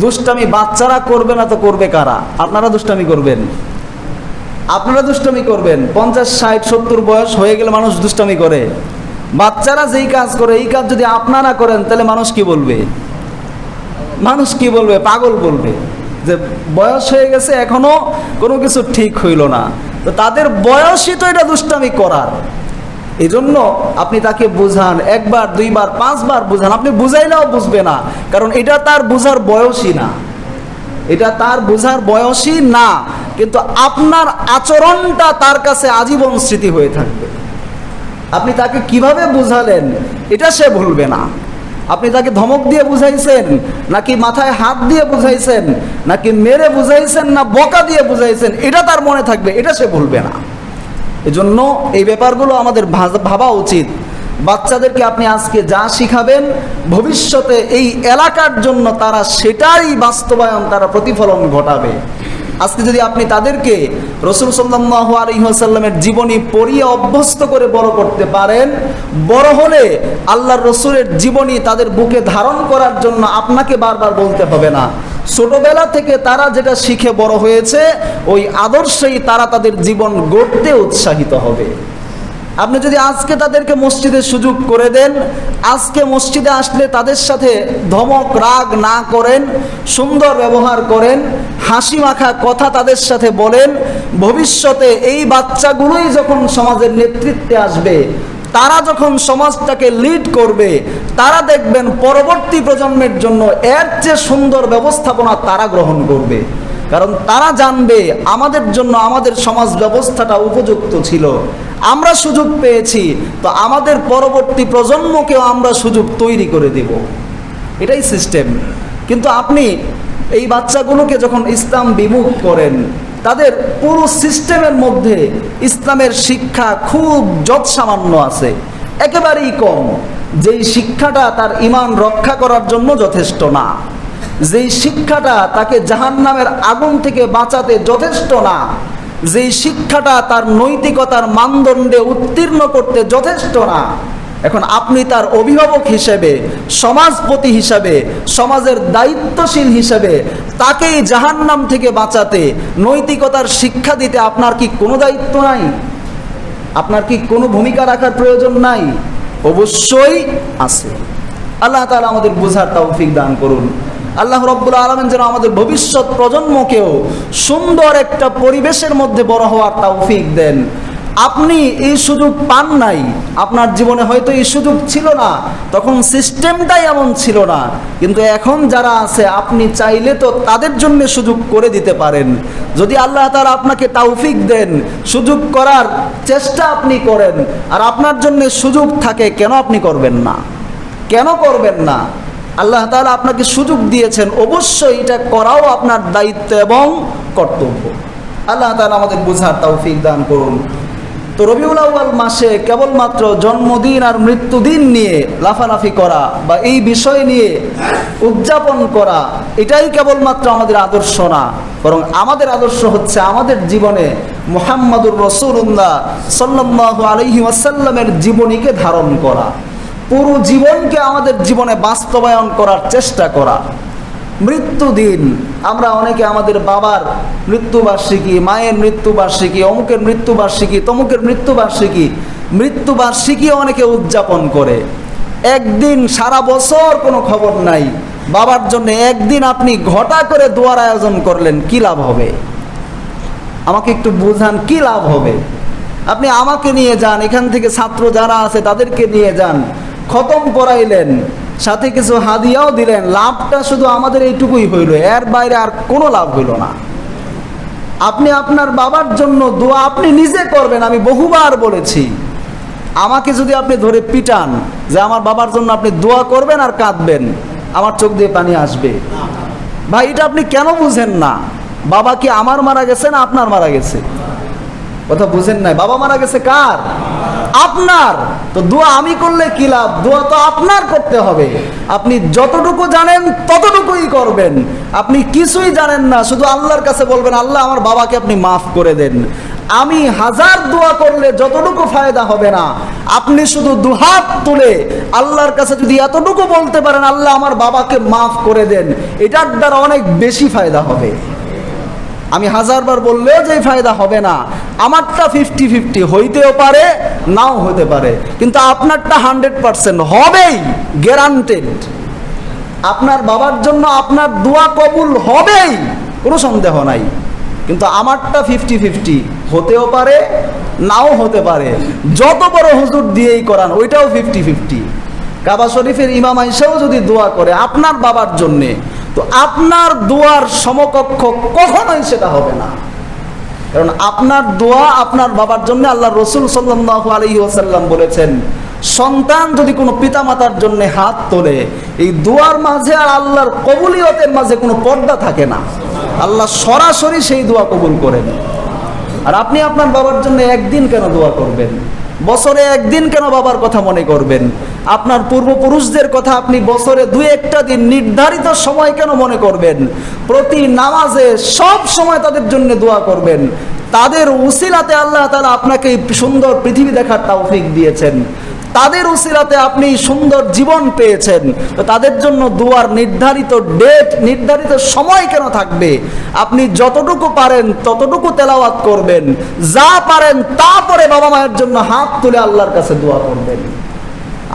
দুষ্টামি বাচ্চারা করবে না তো করবে কারা? আপনারা দুষ্টামি করবেন, আপনারা দুষ্টামি করবেন। 50, 60, 70 বয়স হয়ে গেলে মানুষ দুষ্টামি করে। বাচ্চারা যেই কাজ করে, এই কাজ যদি আপনারা করেন, তাহলে মানুষ কি বলবে? মানুষ কি বলবে? পাগল বলবে, যে বয়স হয়ে গেছে এখনো কোনো কিছু ঠিক হইল না। তো তাদের বয়সই তো এটা দুষ্টামি করার। এই জন্য আপনি তাকে বুঝান, 1 বার 2 বার 5 বার বুঝান, আপনি বুঝাইলেও বুঝবে না, কারণ এটা তার বুঝার বয়সই না, এটা তার বুঝার বয়সই না। কিন্তু আপনার আচরণটা তার কাছে আজীবন স্মৃতি হয়ে থাকবে। আপনি তাকে কিভাবে বুঝালেন এটা সে ভুলবে না। আপনি তাকে ধমক দিয়ে বুঝাইছেন, নাকি মাথায় হাত দিয়ে বুঝাইছেন, নাকি মেরে বুঝাইছেন, না বকা দিয়ে বুঝাইছেন, এটা তার মনে থাকবে, এটা সে ভুলবে না। এজন্য এই ব্যাপারগুলো আমাদের ভাবা উচিত। বাচ্চাদেরকে আপনি আজকে যা শিখাবেন, ভবিষ্যতে এই এলাকার জন্য তারা সেটাই বাস্তবায়ন, তারা প্রতিফলন ঘটাবে। আজকে যদি আপনি তাদেরকে রাসূল সাল্লাল্লাহু আলাইহি ওয়াসাল্লামের জীবনী পড়িয়ে অভ্যস্ত করে বড় করতে পারেন, বড় হলে আল্লাহর রসুলের জীবনী তাদের বুকে ধারণ করার জন্য আপনাকে বারবার বলতে হবে না। ছোটবেলা থেকে তারা যেটা শিখে বড় হয়েছে, ওই আদর্শেই তারা তাদের জীবন গড়তে উৎসাহিত হবে। আপনি যদি আজকে তাদেরকে মসজিদে সুযোগ করে দেন, আজকে মসজিদে আসলে তাদের সাথে ধমক রাগ না করেন, সুন্দর ব্যবহার করেন, হাসি মাখা কথা তাদের সাথে বলেন, ভবিষ্যতে এই বাচ্চাগুলোই যখন সমাজের নেতৃত্বে আসবে, তারা যখন সমাজটাকে লিড করবে, তারা দেখবেন পরবর্তী প্রজন্মের জন্য এর চেয়ে সুন্দর ব্যবস্থাপনা তারা গ্রহণ করবে। কারণ তারা জানবে আমাদের জন্য আমাদের সমাজ ব্যবস্থাটা উপযুক্ত ছিল, আমরা সুযোগ পেয়েছি, তো আমাদের পরবর্তী প্রজন্মকেও আমরা সুযোগ তৈরি করে দেব। এটাই সিস্টেম। কিন্তু আপনি এই বাচ্চাগুলোকে যখন ইসলাম বিমুখ করেন, তাদের পুরো সিস্টেমের মধ্যে ইসলামের শিক্ষা খুব যৎসামান্য আছে, একেবারেই কম। যেই শিক্ষাটা তার ঈমান রক্ষা করার জন্য যথেষ্ট না, যেই শিক্ষাটা তাকে জাহান্নামের আগুন থেকে বাঁচাতে যথেষ্ট না, যেই শিক্ষাটা তার নৈতিকতার মানদণ্ডে উত্তীর্ণ করতে যথেষ্ট না, এখন আপনি তার অভিভাবক হিসেবে, সমাজপতি হিসাবে, সমাজের দায়িত্বশীল হিসেবে তাকেই জাহান্নাম থেকে বাঁচাতে, নৈতিকতার শিক্ষা দিতে আপনার কি কোনো দায়িত্ব নাই? আপনার কি কোনো ভূমিকা রাখার প্রয়োজন নাই? অবশ্যই আছে। আল্লাহ তাআলা আমাদের বুঝার তৌফিক দান করুন। আল্লাহ রাব্বুল আলামিন যেন আমাদের ভবিষ্যৎ প্রজন্মকেও সুন্দর একটা পরিবেশের মধ্যে বড় হওয়ার তৌফিক দেন। আপনি এই সুযোগ পান নাই, আপনার জীবনে হয়তো এই সুযোগ ছিল না, তখন সিস্টেমটাই এমন ছিল না, কিন্তু এখন যারা আছে আপনি চাইলে তো তাদের জন্য সুযোগ করে দিতে পারেন। যদি আল্লাহ তাআলা আপনাকে তৌফিক দেন, সুযোগ করার চেষ্টা আপনি করেন, আর আপনার জন্য সুযোগ থাকে, কেন আপনি করবেন না? কেন করবেন না? আল্লাহ তাআলা আপনাকে সুযোগ দিয়েছেন, অবশ্যই এটা করাও আপনার দায়িত্ব এবং কর্তব্য। আল্লাহ তাআলা আমাদের বুঝার তৌফিক দান করুন। তো রবিউল আউয়াল মাসে কেবলমাত্র জন্মদিন আর মৃত্যুদিন নিয়ে লাফালাফি করা বা এই বিষয় নিয়ে উদযাপন করা, এটাই কেবলমাত্র আমাদের আদর্শ না, বরং আমাদের আদর্শ হচ্ছে আমাদের জীবনে মুহাম্মাদুর রাসূলুল্লাহ সাল্লাল্লাহু আলাইহি ওয়াসাল্লামের জীবনীকে ধারণ করা, পুরো জীবনকে আমাদের জীবনে বাস্তবায়ন করার চেষ্টা করা। মৃত্যুদিন, আমরা অনেকে আমাদের বাবার মৃত্যুবার্ষিকী, মায়ের মৃত্যুবার্ষিকী, অমুকের মৃত্যুবার্ষিকী, তমুকের মৃত্যুবার্ষিকী অনেকে উদযাপন করে। একদিন, সারা বছর কোনো খবর নাই, বাবার জন্য একদিন আপনি ঘটা করে দোয়ার আয়োজন করলেন, কি লাভ হবে? আমাকে একটু বুঝান, কি লাভ হবে? আপনি আমাকে নিয়ে যান, এখান থেকে ছাত্র যারা আছে তাদেরকে নিয়ে যান, খতম পড়াইলেন, সাথে কিছু হাদিয়াও দিলেন, লাভটা শুধু আমাদের এইটুকুই হইল, এর বাইরে আর কোনো লাভ হইল না। আপনি আপনার বাবার জন্য দোয়া আপনি নিজে করবেন। আমি বহুবার বলেছি, আমাকে যদি আপনি ধরে পিটান যে আমার বাবার জন্য আপনি দোয়া করবেন আর কাঁদবেন, আমার চোখ দিয়ে পানি আসবে। ভাই, এটা আপনি কেন বুঝেন না? বাবা কি আমার মারা গেছে না আপনার মারা গেছে? কথা বুঝেন নাই? বাবা মারা গেছে কার? আপনার। তো দোয়া আমি করলে কি লাভ? দোয়া তো আপনার করতে হবে। আপনি যতটুকু জানেন ততটুকুই করবেন। আপনি কিছুই জানেন না, শুধু আল্লাহর কাছে বলবেন, আল্লাহ আমার বাবাকে আপনি মাফ করে দেন। আমি হাজার দোয়া করলে যতটুকু ফায়দা হবে না, আপনি শুধু দুহাত তুলে আল্লাহর কাছে যদি এতটুকু বলতে পারেন, আল্লাহ আমার বাবাকে মাফ করে দেন, এটার দ্বারা অনেক বেশি ফায়দা হবে। আমি হাজারবার বললেও যে ফায়দা হবে না। আমারটা 50-50 হইতেও পারে, নাও হতে পারে, কিন্তু আপনারটা 100% হবেই, গ্যারান্টেড। আপনার বাবার জন্য আপনার দোয়া কবুল হবেই, কোনো সন্দেহ নাই। কিন্তু আমারটা 50-50 হতেও পারে, নাও হতে পারে। যত বড় হুজুর দিয়েই করান, ওইটাও 50-50। কাবা শরীফের ইমাম আয়েশাও যদি দোয়া করে আপনার বাবার জন্যে, তো আপনার দোয়ার সমকক্ষ কখনোই সেটা হবে না। কারণ আপনার দোয়া আপনার বাবার জন্য, আল্লাহ রসুল সাল্লাল্লাহু আলাইহি ওয়াসাল্লাম বলেছেন, সন্তান যদি কোনো পিতামাতার জন্য হাত তোলে, এই দোয়ার মাঝে আর আল্লাহর কবুলিয়তের মাঝে কোনো পর্দা থাকে না, আল্লাহ সরাসরি সেই দোয়া কবুল করেন। আর আপনি আপনার বাবার জন্য একদিন কেন দোয়া করবেন? বছরে একদিন কেন বাবার কথা মনে করবেন? আপনার পূর্বপুরুষদের কথা আপনি বছরে 2-1টা দিন নির্ধারিত সময় কেন মনে করবেন? প্রতি নামাজে সব সময় তাদের জন্য দোয়া করবেন। তাদের উসিলাতে আল্লাহ তাআলা আপনাকে সুন্দর পৃথিবী দেখার তৌফিক দিয়েছেন, তাদের উসিলাতে আপনি সুন্দর জীবন পেয়েছেন। তো তাদের জন্য দোয়ার নির্ধারিত ডেট, নির্ধারিত সময় কেন থাকবে? আপনি যতটুকু পারেন ততটুকু তেলাওয়াত করবেন, যা পারেন তা পরে বাবা মায়ের জন্য হাত তুলে আল্লাহর কাছে দোয়া করবেন।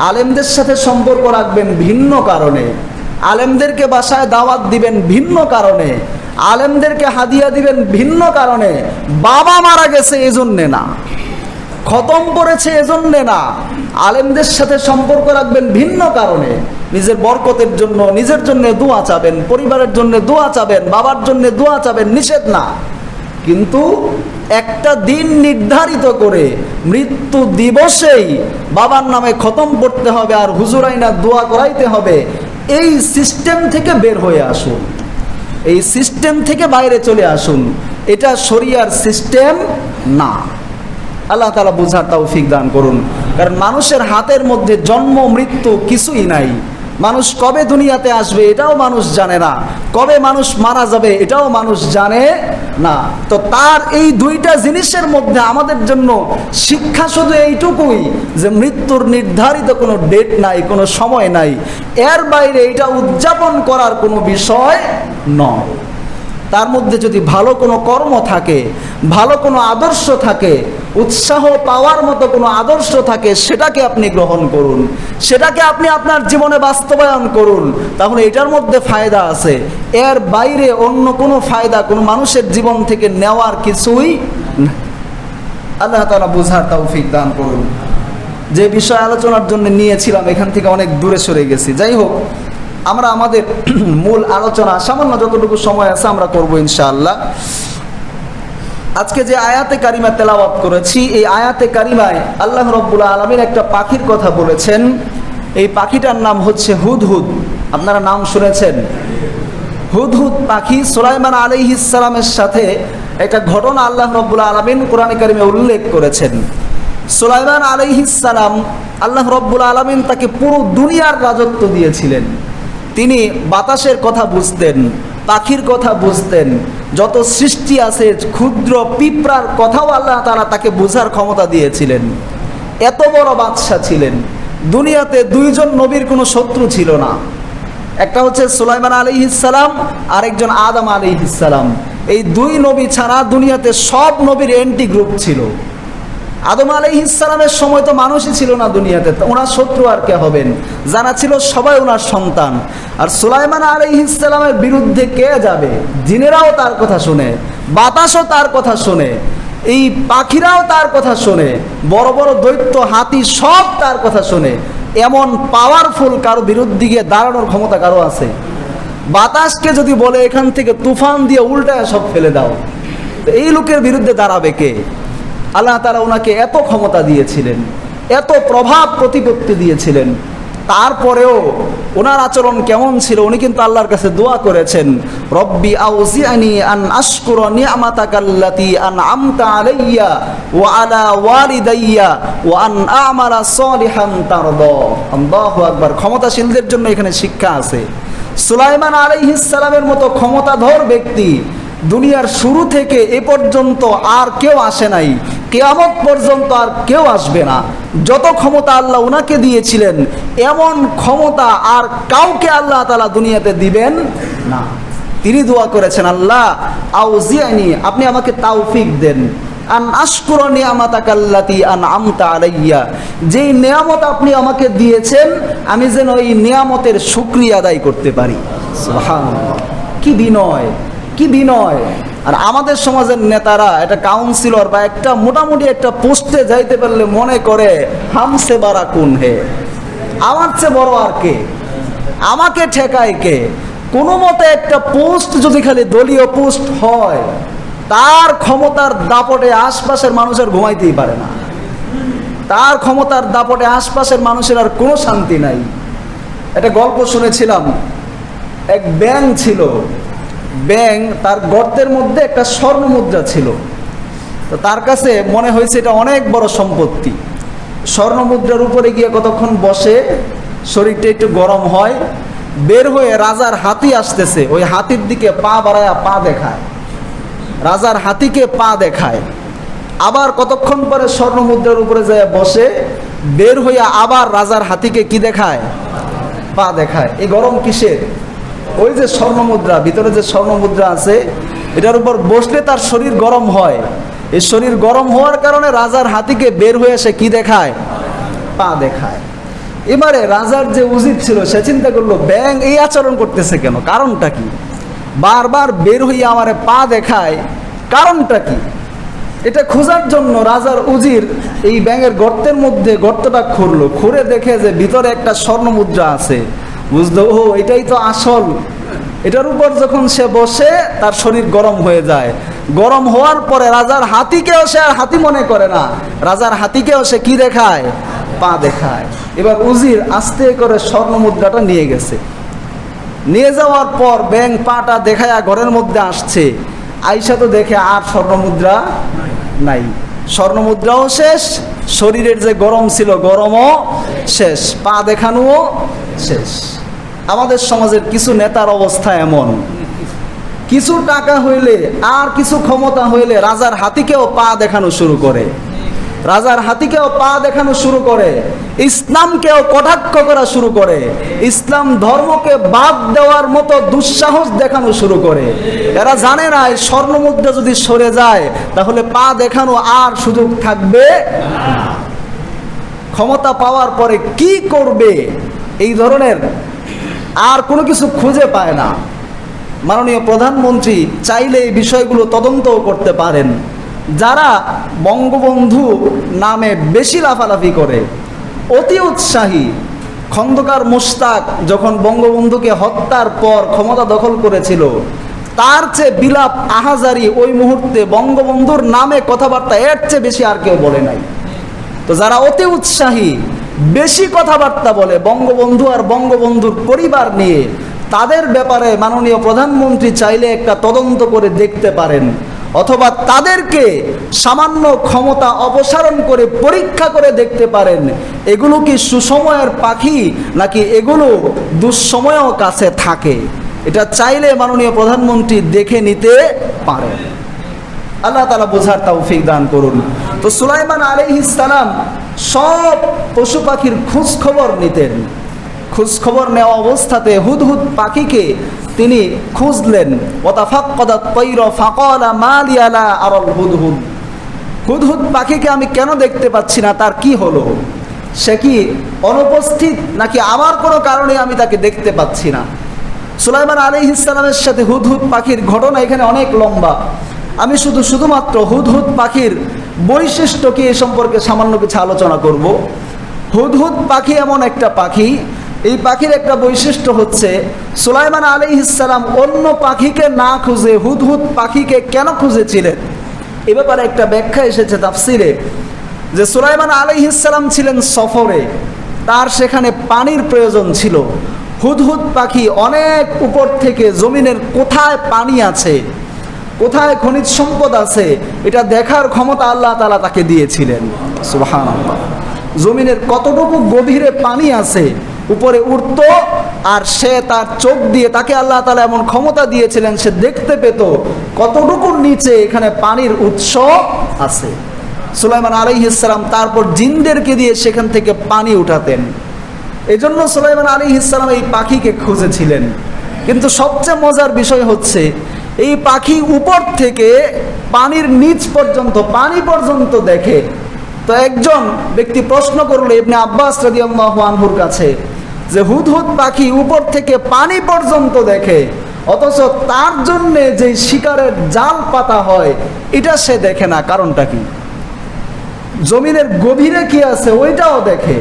আলেমদের সাথে সম্পর্ক রাখবেন ভিন্ন কারণে, আলেমদেরকে বাসায় দাওয়াত দিবেন ভিন্ন কারণে, আলেমদেরকে হাদিয়া দিবেন ভিন্ন কারণে। বাবা মারা গেছে এজন্যে না, খতম করেছে এজন্যে না, আলেমদের সাথে সম্পর্ক রাখবেন ভিন্ন কারণে। নিজের বরকতের জন্য, নিজের জন্য দোয়া চাবেন, পরিবারের জন্য দোয়া চাবেন, বাবার জন্য দোয়া চাবেন, নিষেধ না। কিন্তু একটা দিন নির্ধারিত করে মৃত্যু দিবসেই বাবার নামে খতম করতে হবে আর হুজুরাইনা দোয়া করাইতে হবে, এই সিস্টেম থেকে বের হয়ে আসুন, এই সিস্টেম থেকে বাইরে চলে আসুন। এটা শরিয়ার সিস্টেম না। আল্লাহ তাআলা বুঝার তৌফিক দান করুন। কারণ মানুষের হাতের মধ্যে জন্ম মৃত্যু কিছুই নাই। মানুষ কবে দুনিয়াতে আসবে এটাও মানুষ জানে না, কবে মানুষ মারা যাবে এটাও মানুষ জানে না। তো তার এই দুইটা জিনিসের মধ্যে আমাদের জন্য শিক্ষা শুধু এইটুকুই যে মৃত্যুর নির্ধারিত কোনো ডেট নাই, কোনো সময় নাই, এর বাইরে এটা উদযাপন করার কোনো বিষয় নয়। তার মধ্যে যদি ভালো কোনো কর্ম থাকে, ভালো কোনো আদর্শ থাকে, উৎসাহ পাওয়ার মতো কোনো আদর্শ থাকে, সেটাকে আপনি গ্রহণ করুন, সেটাকে আপনি আপনার জীবনে বাস্তবায়ন করুন, তাহলে এটার মধ্যে ফায়দা আছে। এর বাইরে অন্য কোনো ফায়দা কোনো মানুষের জীবন থেকে নেওয়ার কিছুই না। আল্লাহ তাআলা বুঝার তৌফিক দান করুন। যে বিষয় আলোচনার জন্য নিয়েছিলাম এখান থেকে অনেক দূরে সরে গেছি। যাই হোক, আমরা আমাদের মূল আলোচনা সামান্য যতটুকু সময় আছে আমরা করব ইনশাআল্লাহ। আজকে যে আয়াতে কারিমা তেলাওয়াত করেছি, এই আয়াতে কারিমায় আল্লাহ রাব্বুল আলামিন একটা পাখির কথা বলেছেন। এই পাখিটার নাম হচ্ছে হুদহুদ। আপনারা নাম শুনেছেন? হুদহুদ পাখি। সুলাইমান আলাইহিস সালামের সাথে একটা ঘটনা আল্লাহ রাব্বুল আলামিন কোরআনে কারিমে উল্লেখ করেছেন। সুলাইমান আলাইহিস সালাম, আল্লাহ রাব্বুল আলামিন তাকে পুরো দুনিয়ার রাজত্ব দিয়েছিলেন। তিনি বাতাসের কথা বুঝতেন, পাখির কথা বুঝতেন, যত সৃষ্টি আছে ক্ষুদ্র পিঁপড়ার কথাও আল্লাহ তাআলা তাকে বোঝার ক্ষমতা দিয়েছিলেন। এত বড় বাদশা ছিলেন। দুনিয়াতে দুইজন নবীর কোনো শত্রু ছিল না। একটা হচ্ছে সুলাইমান আলাইহিস সালাম, আরেকজন আদম আলাইহিস সালাম। এই দুই নবী ছাড়া দুনিয়াতে সব নবীর এন্টি গ্রুপ ছিল। আদম আলাইহিস সালামের সময় তো মানুষই ছিল না দুনিয়াতে, ওনার শত্রু আর কে হবেন? যারা ছিল সবাই ওনার সন্তান। আর সুলাইমান আলাইহিস সালামের বিরুদ্ধে কে যাবে? জিনেরাও তার কথা শুনে, বাতাসও তার কথা শুনে, এই পাখিরাও তার কথা শোনে, বড় বড় দৈত্য হাতি সব তার কথা শোনে। এমন পাওয়ারফুল কারো বিরুদ্ধে গিয়ে দাঁড়ানোর ক্ষমতা কারো আছে? বাতাসকে যদি বলে এখান থেকে তুফান দিয়ে উল্টায় সব ফেলে দাও, তো এই লোকের বিরুদ্ধে দাঁড়াবে কে? আল্লাহ তাআলা ওনাকে এত ক্ষমতা দিয়েছিলেন, এত প্রভাব প্রতিপত্তি দিয়েছিলেন। তারপরেও ওনার আচরণ কেমন ছিল? উনি কিন্তু আল্লাহর কাছে দোয়া করেছেন, রব্বি আউজিআনি আন আশকুরা নি'মাতাকাল্লাতী আন'আমতা আলাইয়া ওয়া আলা ওয়ালিদাইয়া ওয়া আন আ'মালা সলিহান তারদা। আল্লাহু আকবার। ক্ষমতাশীলদের জন্য এখানে শিক্ষা আছে। সুলাইমান আলাইহিস সালামের মতো ক্ষমতাধর ব্যক্তি দুনিয়ার শুরু থেকে এ পর্যন্ত আর কেউ আসে নাই, কিয়ামত পর্যন্ত আর কেউ আসবে না। যত ক্ষমতা আল্লাহ উনাকে দিয়েছিলেন, এমন ক্ষমতা আর কাউকে আল্লাহ তাআলা দুনিয়াতে দিবেন না। তিনি দোয়া করেছেন, আল্লাহ আউজিআনি, আপনি আমাকে তৌফিক দেন, আন আশকুরা নি'মাতাকাল্লাতী আন'আমতা আলাইয়া, যেই নিয়ামত আপনি আমাকে দিয়েছেন আমি যেন এই নিয়ামতের শুকরিয়া আদায় করতে পারি। সুবহানাল্লাহ। কি বিনয়, কি বিনয়! আর আমাদের সমাজের নেতারা একটা কাউন্সিলর বা একটা মোটামুটি একটা পোস্টে যাইতে পারলে মনে করে হামসে বারা কোন হে, আমার চেয়ে বড় আর কে, আমাকে ঠেকায় কে? কোনো মতে একটা পোস্ট যদি খালি দলীয় পোস্ট হয়, তার ক্ষমতার দাপটে আশপাশের মানুষের ঘুমাইতেই পারে না। তার ক্ষমতার দাপটে আশপাশের মানুষের আর কোনো শান্তি নাই। একটা গল্প শুনেছিলাম, এক ব্যাঙ ছিল। ব্যাঙ, তার গর্তের মধ্যে একটা স্বর্ণ মুদ্রা ছিল। তো তার কাছে মনে হয়েছে এটা অনেক বড় সম্পত্তি। স্বর্ণ মুদ্রার উপরে গিয়ে কতক্ষণ বসে, শরীরটা একটু গরম হয়, বের হয়ে রাজার হাতি আসতেছে, ওই হাতির দিকে পা বাড়ায়া পা দেখায়, রাজার হাতিকে পা দেখায়। আবার কতক্ষণ পরে স্বর্ণ মুদ্রার উপরে যায় বসে, বের হইয়া আবার রাজার হাতিকে কি দেখায়? পা দেখায়। এই গরম কিসের? ওই যে স্বর্ণ মুদ্রা, ভিতরে যে স্বর্ণ মুদ্রা আছে, এটার উপর বসলে তার শরীর গরম হয়। এই শরীর গরম হওয়ার কারণে রাজার হাতিকে বের হয়ে এসে কি দেখায়? পা দেখায়। এবারে রাজার যে উচিত ছিল সে চিন্তা করলো, ব্যাঙ এই আচরণ করতেছে কেন, কারণটা কি? বারবার বের হইয়া আমারে পা দেখায়, কারণটা কি? এটা খোঁজার জন্য রাজার উজির এই ব্যাঙের গর্তের মধ্যে গর্তটা খুঁড়লো, খুঁড়ে দেখে যে ভিতরে একটা স্বর্ণ মুদ্রা আছে। বুঝলো, ও এটাই তো আসল। এটার উপর যখন সে বসে তার শরীর গরম হয়ে যায়। গরম হওয়ার পরে রাজার হাতিকেও সে আর হাতি মনে করে না, রাজার হাতিকেও সে কি দেখায়? পা দেখায়। এবার উজির আস্তে করে স্বর্ণ মুদ্রাটা নিয়ে গেছে। নিয়ে যাওয়ার পর ব্যাঙ পাটা দেখায়া ঘরের মধ্যে আসছে, আইসা তো দেখে আর স্বর্ণ মুদ্রা নাই। স্বর্ণ মুদ্রাও শেষ, শরীরের যে গরম ছিল গরমও শেষ, পা দেখানোও শেষ। আমাদের সমাজের কিছু নেতার অবস্থা এমন, কিছু টাকা হইলে আর কিছু ক্ষমতা হইলে রাজার হাতিকেও পা দেখানো শুরু করে, রাজার হাতিকেও পা দেখানো শুরু করে, ইসলামকেও কটাক্ষ করা শুরু করে, ইসলাম ধর্মকে বাদ দেওয়ার মতো দুঃসাহস দেখানো শুরু করে। এরা জানে না এই স্বর্ণ মুদ্রা যদি সরে যায় তাহলে পা দেখানো আর সুযোগ থাকবে না। ক্ষমতা পাওয়ার পরে কি করবে এই ধরনের আর কোনো কিছু খুঁজে পায় না। মাননীয় প্রধানমন্ত্রী চাইলে এই বিষয়গুলো তদন্তও করতে পারেন। যারা বঙ্গবন্ধু নামে বেশি লাফালাফি করে, অতি উৎসাহী। খন্দকার মোশতাক যখন বঙ্গবন্ধুকে হত্যার পর ক্ষমতা দখল করেছিল, তার চেয়ে বিলাপ আহাজারি ওই মুহূর্তে বঙ্গবন্ধুর নামে কথাবার্তা এর চেয়ে বেশি আর কেউ বলে নাই। তো যারা অতি উৎসাহী, বেশি কথাবার্তা বলে বঙ্গবন্ধু আর বঙ্গবন্ধুর পরিবার নিয়ে, তাদের ব্যাপারে মাননীয় প্রধানমন্ত্রী চাইলে একটা তদন্ত করে দেখতে পারেন, অথবা তাদেরকে সামান্য ক্ষমতা অপসারণ করে পরীক্ষা করে দেখতে পারেন এগুলো কি সুসময়ের পাখি নাকি এগুলো দুঃসময়েও কাছে থাকে। এটা চাইলে মাননীয় প্রধানমন্ত্রী দেখে নিতে পারেন। আল্লাহ তাআলা বোঝার তৌফিক দান করুন। তো সুলাইমান আলাইহিস সালাম সব পশু পাখির খোঁজ খবর নিতেন। খোঁজ খবর নেওয়া অবস্থাতে হুদহুদ পাখিকে তিনি খুঁজলেন। ওয়াতাফাক্কাদাত তায়রা ফাকালা মা লিয়া লা আরাল হুদহুদ। হুদহুদ পাখিকে আমি কেন দেখতে পাচ্ছি না, তার কি হলো? সে কি অনুপস্থিত নাকি আমার কোনো কারণে আমি তাকে দেখতে পাচ্ছি না? সুলাইমান আলাইহিস সালামের সাথে হুদহুদ পাখির ঘটনা এখানে অনেক লম্বা। আমি শুধুমাত্র হুদহুদ পাখির বৈশিষ্ট্য কি এ সম্পর্কে সামান্য কিছু আলোচনা করব। হুদহুদ পাখি এমন একটা পাখি, এই পাখির একটা বৈশিষ্ট্য হচ্ছে সুলাইমান আলাইহিস সালাম অন্য পাখিকে না খুঁজে হুদহুদ পাখিকে কেন খুঁজেছিলেন, এ ব্যাপারে একটা ব্যাখ্যা এসেছে তাফসিরে, যে সুলাইমান আলাইহিস সালাম ছিলেন সফরে, তার সেখানে পানির প্রয়োজন ছিল। হুদহুদ পাখি অনেক উপর থেকে জমিনের কোথায় পানি আছে, কোথায় খনিজ সম্পদ আছে, এটা দেখার ক্ষমতা আল্লাহ তাআলা তাকে দিয়েছিলেন। সুবহানাল্লাহ। জমিনের কতটুকু গভীরে পানি আছে উপরে উঠতো, আর সে তার চোখ দিয়ে, তাকে আল্লাহ তাআলা এমন ক্ষমতা দিয়েছিলেন, সে দেখতে পেত কতটুকুর নিচে এখানে পানির উৎস আছে। সুলাইমান আলাইহিস সালাম তারপর জিনদেরকে দিয়ে সেখান থেকে পানি উঠাতেন। এই জন্য সুলাইমান আলাইহিস সালাম এই পাখিকে খুঁজেছিলেন। কিন্তু সবচেয়ে মজার বিষয় হচ্ছে এই পাখি উপর থেকে পানির নিচ পর্যন্ত, পানি পর্যন্ত দেখে। তো একজন ব্যক্তি প্রশ্ন করলো ইবনে আব্বাস রাদিয়াল্লাহু আনহুর কাছে যে হুদহুদ পাখি উপর থেকে পানি পর্যন্ত দেখে, অথচ তার জন্যে যে শিকারের জাল পাতা হয় এটা সে দেখে না, কারণটা কি? জমিনের গভীরে কি আছে ওইটাও দেখে,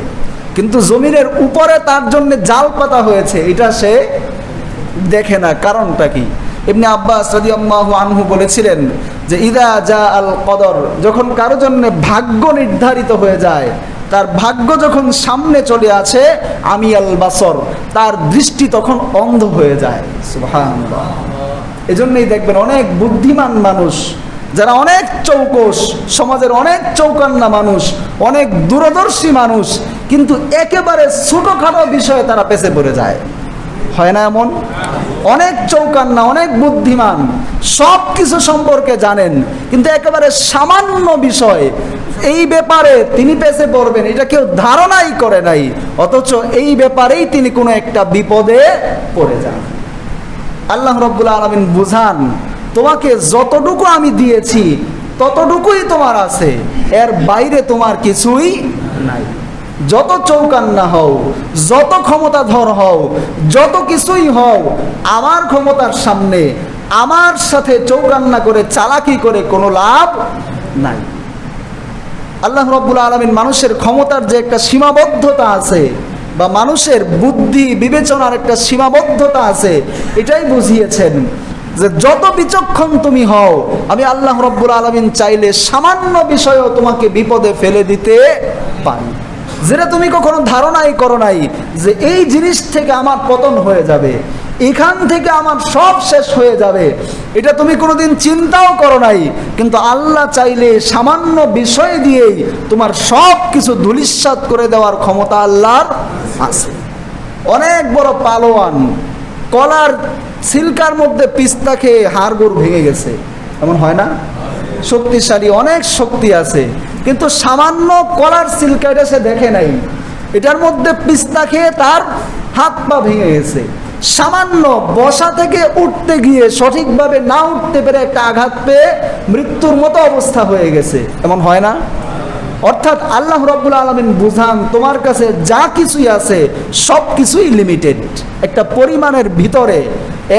কিন্তু জমিনের উপরে তার জন্য জাল পাতা হয়েছে এটা সে দেখে না, কারণটা কি? ইবনে আব্বাস রাদিয়াল্লাহু আনহু বলেছিলেন যে ইদা জা আল কদর, যখন কারো জন্য ভাগ্য নির্ধারিত হয়ে যায়, তার ভাগ্য যখন সামনে চলে আসে, আমি আল বাসর, তার দৃষ্টি তখন অন্ধ হয়ে যায়। সুবহানাল্লাহ। এজন্যই দেখবেন অনেক বুদ্ধিমান মানুষ, যারা অনেক চৌকস, সমাজের অনেক চৌকান্না মানুষ, অনেক দূরদর্শী মানুষ, কিন্তু একেবারে ছোটখাটো বিষয়ে তারা পেছে পড়ে যায়। হয় না এমন? অনেক চৌকান্না, অনেক বুদ্ধিমান, সব কিছু সম্পর্কে জানেন, কিন্তু একেবারে সামান্য বিষয়, এই ব্যাপারে তিনি পেছে পড়বেন এটা কেউ ধারণাই করে নাই, অথচ এই ব্যাপারেই তিনি কোনো একটা বিপদে পড়ে যান। আল্লাহ রাব্বুল আলামিন বুঝান, তোমাকে যতটুকু আমি দিয়েছি ততটুকুই তোমার আছে, এর বাইরে তোমার কিছুই নাই। যত চৌকান্না হও, যত ক্ষমতাধর হও, যত কিছুই হও, আমার ক্ষমতার সামনে আমার সাথে চৌকান্না করে, চালাকি করে কোনো লাভ নাই। আল্লাহ রাব্বুল আলামিন মানুষের ক্ষমতার যে একটা সীমাবদ্ধতা আছে, বা মানুষের বুদ্ধি বিবেচনার একটা সীমাবদ্ধতা আছে, এটাই বুঝিয়েছেন যে যত বিচক্ষণ তুমি হও, আমি আল্লাহ রাব্বুল আলামিন চাইলে সামান্য বিষয়েও তোমাকে বিপদে ফেলে দিতে পারি, যেটা তুমি কখনো ধারণাই করো নাই যে এই জিনিস থেকে আমার পতন হয়ে যাবে, এখান থেকে আমার সব শেষ হয়ে যাবে, এটা তুমি কোনোদিন চিন্তাও করো নাই। কিন্তু আল্লাহ চাইলে সামান্য বিষয় দিয়েই তোমার সব কিছু ধূলিসাৎ করে দেওয়ার ক্ষমতা আল্লাহর আছে। অনেক বড় পালোয়ান, কলার সিল্কার মধ্যে পিস্তা খেয়ে হাড়গোড় ভেঙে গেছে, এমন হয় না? শক্তিশালী, অনেক শক্তি আছে, কিন্তু সামান্য কলার সিল্কা এটা সে দেখে নাই, এটার মধ্যে পিস্তা খেয়ে তার হাত পা ভেঙে গেছে। সামান্য বসা থেকে উঠতে গিয়ে সঠিকভাবে না উঠতে পেরে একটা আঘাত পেয়ে মৃত্যুর মতো অবস্থা হয়ে গেছে, এমন হয় না? অর্থাৎ আল্লাহ রাব্বুল আলামিন বুঝান, তোমার কাছে যা কিছুই আছে সব কিছুই লিমিটেড, একটা পরিমাণের ভিতরে,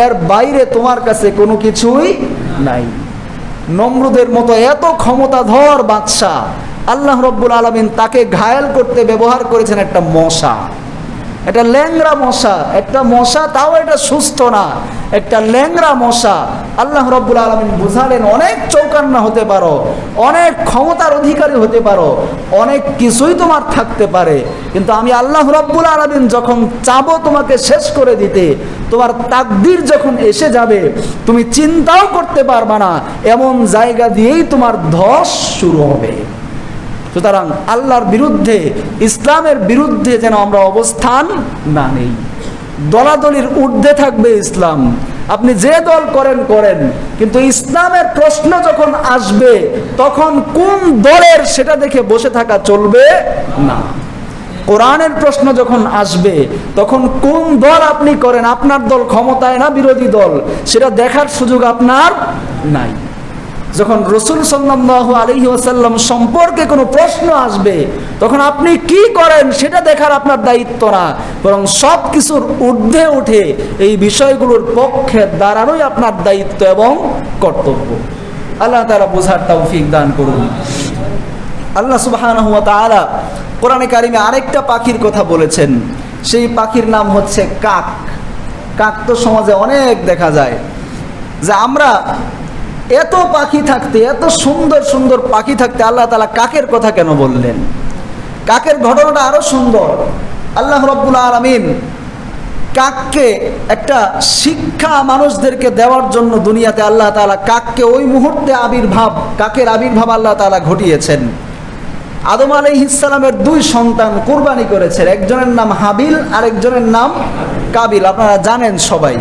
এর বাইরে তোমার কাছে কোনো কিছুই নাই। নমরুদের মতো এত ক্ষমতাধর বাদশা, আল্লাহ রব্বুল আলামিন তাকে ঘায়েল করতে ব্যবহার করেছেন একটা মশা, একটা ল্যাংড়া মশা, একটা মশা, তাও এটা সুস্থ না, একটা ল্যাংড়া মশা। আল্লাহ রব্বুল আলামিন বুঝালেন অনেক চৌকান্না হতে পারো, অনেক ক্ষমতার অধিকারী হতে পারো, অনেক কিছুই তোমার থাকতে পারে, কিন্তু আমি আল্লাহ রব্বুল আলামিন যখন চাবো তোমাকে শেষ করে দিতে, তোমার তাকদীর যখন এসে যাবে, তুমি চিন্তাও করতে পারবা না, এমন জায়গা দিয়েই তোমার ধস শুরু হবে। সুতরাং আল্লাহর বিরুদ্ধে, ইসলামের বিরুদ্ধে যেন আমরা অবস্থান না নেই। দলাদলির ঊর্ধ্বে থাকবে ইসলাম, আপনি যে দল করেন করেন, কিন্তু ইসলামের প্রশ্ন যখন আসবে তখন কোন দলের সেটা দেখে বসে থাকা চলবে না। কোরআনের প্রশ্ন যখন আসবে তখন কোন দল আপনি করেন, আপনার দল ক্ষমতায় না বিরোধী দল, সেটা দেখার সুযোগ আপনার নাই। যখন রাসূল সাল্লাল্লাহু আলাইহি ওয়াসাল্লাম সম্পর্কে কোনো প্রশ্ন আসবে তখন আপনি কি করেন সেটা দেখার আপনার দায়িত্ব না, বরং সব কিছুর ঊর্ধ্বে উঠে এই বিষয়গুলোর পক্ষে দাঁড়ানোই আপনার দায়িত্ব এবং কর্তব্য। আল্লাহ তাআলা বোঝার তৌফিক দান করুন। আল্লাহ সুবহানাহু ওয়া তাআলা কোরআনে কারিমে আরেকটা পাখির কথা বলেছেন, সেই পাখির নাম হচ্ছে কাক। কাক তো সমাজে অনেক দেখা যায়, যে আমরা এত পাখি থাকতে, এত সুন্দর সুন্দর পাখি থাকতে আল্লাহ তাআলা কাকের কথা কেন বললেন? কাকের ঘটনাটা আরো সুন্দর। আল্লাহ রাব্বুল আলামিন কাককে একটা শিক্ষা মানুষদেরকে দেওয়ার জন্য দুনিয়াতে আল্লাহ তাআলা কাককে ওই মুহূর্তে কাকের আবির্ভাব আল্লাহ তাআলা ঘটিয়েছেন। আদম আলাইহিস সালামের দুই সন্তান কুরবানি করেছেন, একজনের নাম হাবিল আর একজনের নাম কাবিল, আপনারা জানেন সবাই।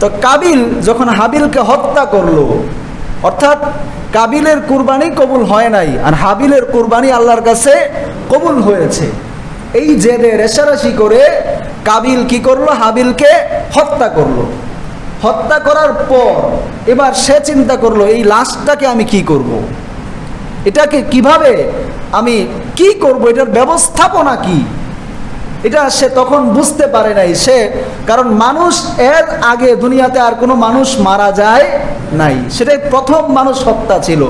তো কাবিল যখন হাবিলকে হত্যা করলো, অর্থাৎ কাবিলের কুরবানি কবুল হয় নাই আর হাবিলের কুরবানি আল্লাহর কাছে কবুল হয়েছে, এই জেদে রেশারেশি করে কাবিল কি করলো? হাবিলকে হত্যা করলো। হত্যা করার পর এবার সে চিন্তা করলো, এই লাশটাকে আমি কি করব, এটাকে কিভাবে আমি কি করব, এটার ব্যবস্থাপনা কি, এটা সে তখন বুঝতে পারে নাই। সে কারণ মানুষ এর আগে দুনিয়াতে আর কোনো মানুষ মারা যায় নাই, সেটাই প্রথম মানুষ হত্যা ছিল,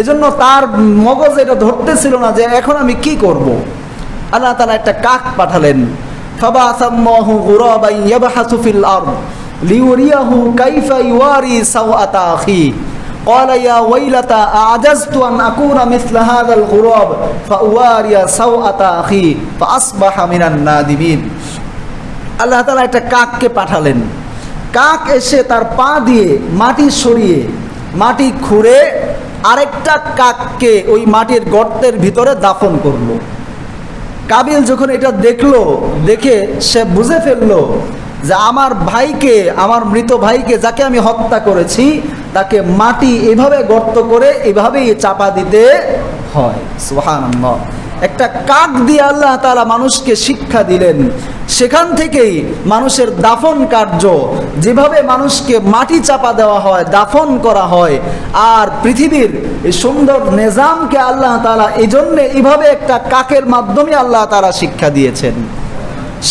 এজন্য তার মগজ এটা ধরতেছিল না যে এখন আমি কি করব। আল্লাহ তাআলা একটা কাক পাঠালেন, ফাবাসাল্লাহু গুরাবান ইয়াবহাসু ফিল আরদ লিউরিয়াহু কাইফা ইওয়ারি সাওআতা আখি قال يا ويلتا أعجزت أن أكون مثل هذا الغراب فأواري سوءة أخي فأصبح من النادمين। আল্লাহ তাআলা একটা কাককে পাঠালেন। কাক এসে তার পা দিয়ে মাটি সরিয়ে, মাটি খুঁড়ে আরেকটা কাককে ওই মাটির গর্তের ভিতরে দাফন করলো। কাবিল যখন এটা দেখলো, দেখে সে বুঝে ফেললো যে আমার ভাইকে, আমার মৃত ভাইকে যাকে আমি হত্যা করেছি, তাকে মাটি এভাবে গর্ত করে এভাবেই চাপা দিতে হয়। সুবহানাল্লাহ। একটা কাক দিয়ে আল্লাহ তাআলা মানুষকে শিক্ষা দিলেন। সেখান থেকেই মানুষের দাফন কার্য, যেভাবে মানুষকে মাটি চাপা দেওয়া হয়, দাফন করা হয়, আর পৃথিবীর এই সুন্দর নিজামকে আল্লাহ তাআলা এই জন্যে এইভাবে একটা কাকের মাধ্যমে আল্লাহ তাআলা শিক্ষা দিয়েছেন।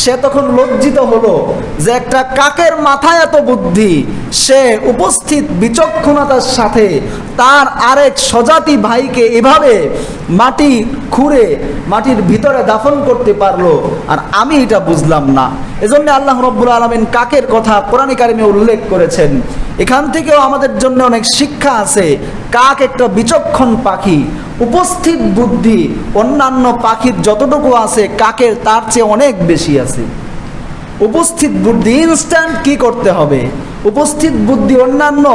সে তখন লজ্জিত হলো যে একটা কাকের মাথায় এত বুদ্ধি, সে উপস্থিত বিচক্ষণতার সাথে তার আরেক স্বজাতি ভাইকে এভাবে মাটি খুঁড়ে মাটির ভিতরে দাফন করতে পারলো, আর আমি এটা বুঝলাম না। এজন্য আল্লাহ রাব্বুল আলামিন কাকের কথা কোরআনে কারিমে উল্লেখ করেছেন। এখান থেকেও আমাদের জন্য অনেক শিক্ষা আছে। কাক একটা বিচক্ষণ পাখি, উপস্থিত বুদ্ধি অন্যান্য পাখির যতটুকু আছে কাকের তার চেয়ে অনেক বেশি আছে। উপস্থিত বুদ্ধি, ইনস্ট্যান্ট কি করতে হবে, উপস্থিত বুদ্ধি অন্যান্য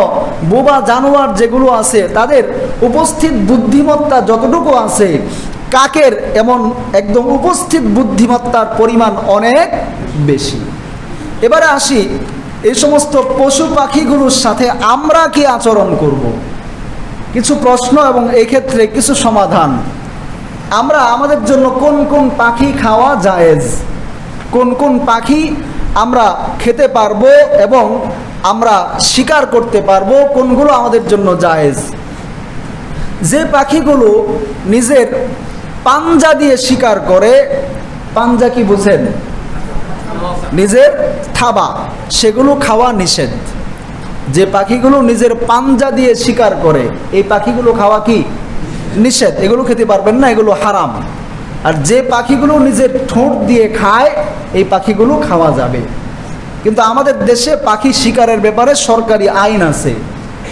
বোবা জানোয়ার যেগুলো আছে তাদের উপস্থিত বুদ্ধিমত্তা যতটুকু আছে, কাকের এমন একদম উপস্থিত বুদ্ধিমত্তার পরিমাণ অনেক বেশি। এবারে আসি এই সমস্ত পশু পাখিগুলোর সাথে আমরা কি আচরণ করব, কিছু প্রশ্ন এবং এক্ষেত্রে কিছু সমাধান। আমরা আমাদের জন্য কোন কোন পাখি খাওয়া জায়েজ, কোন কোন পাখি আমরা খেতে পারবো এবং আমরা শিকার করতে পারবো, কোনগুলো আমাদের জন্য জায়েজ। যে পাখিগুলো নিজের পাঞ্জা দিয়ে শিকার করে, পাঞ্জা কি বুঝেন? নিজের থাবা, সেগুলো খাওয়া নিষেধ। যে পাখিগুলো নিজের পাঞ্জা দিয়ে শিকার করে, এই পাখিগুলো খাওয়া কি নিষেধ, এগুলো খেতে পারবেন না, এগুলো হারাম। আর যে পাখিগুলো নিজের ঠোঁট দিয়ে খায়, এই পাখিগুলো খাওয়া যাবে। কিন্তু আমাদের দেশে পাখি শিকারের ব্যাপারে সরকারি আইন আছে।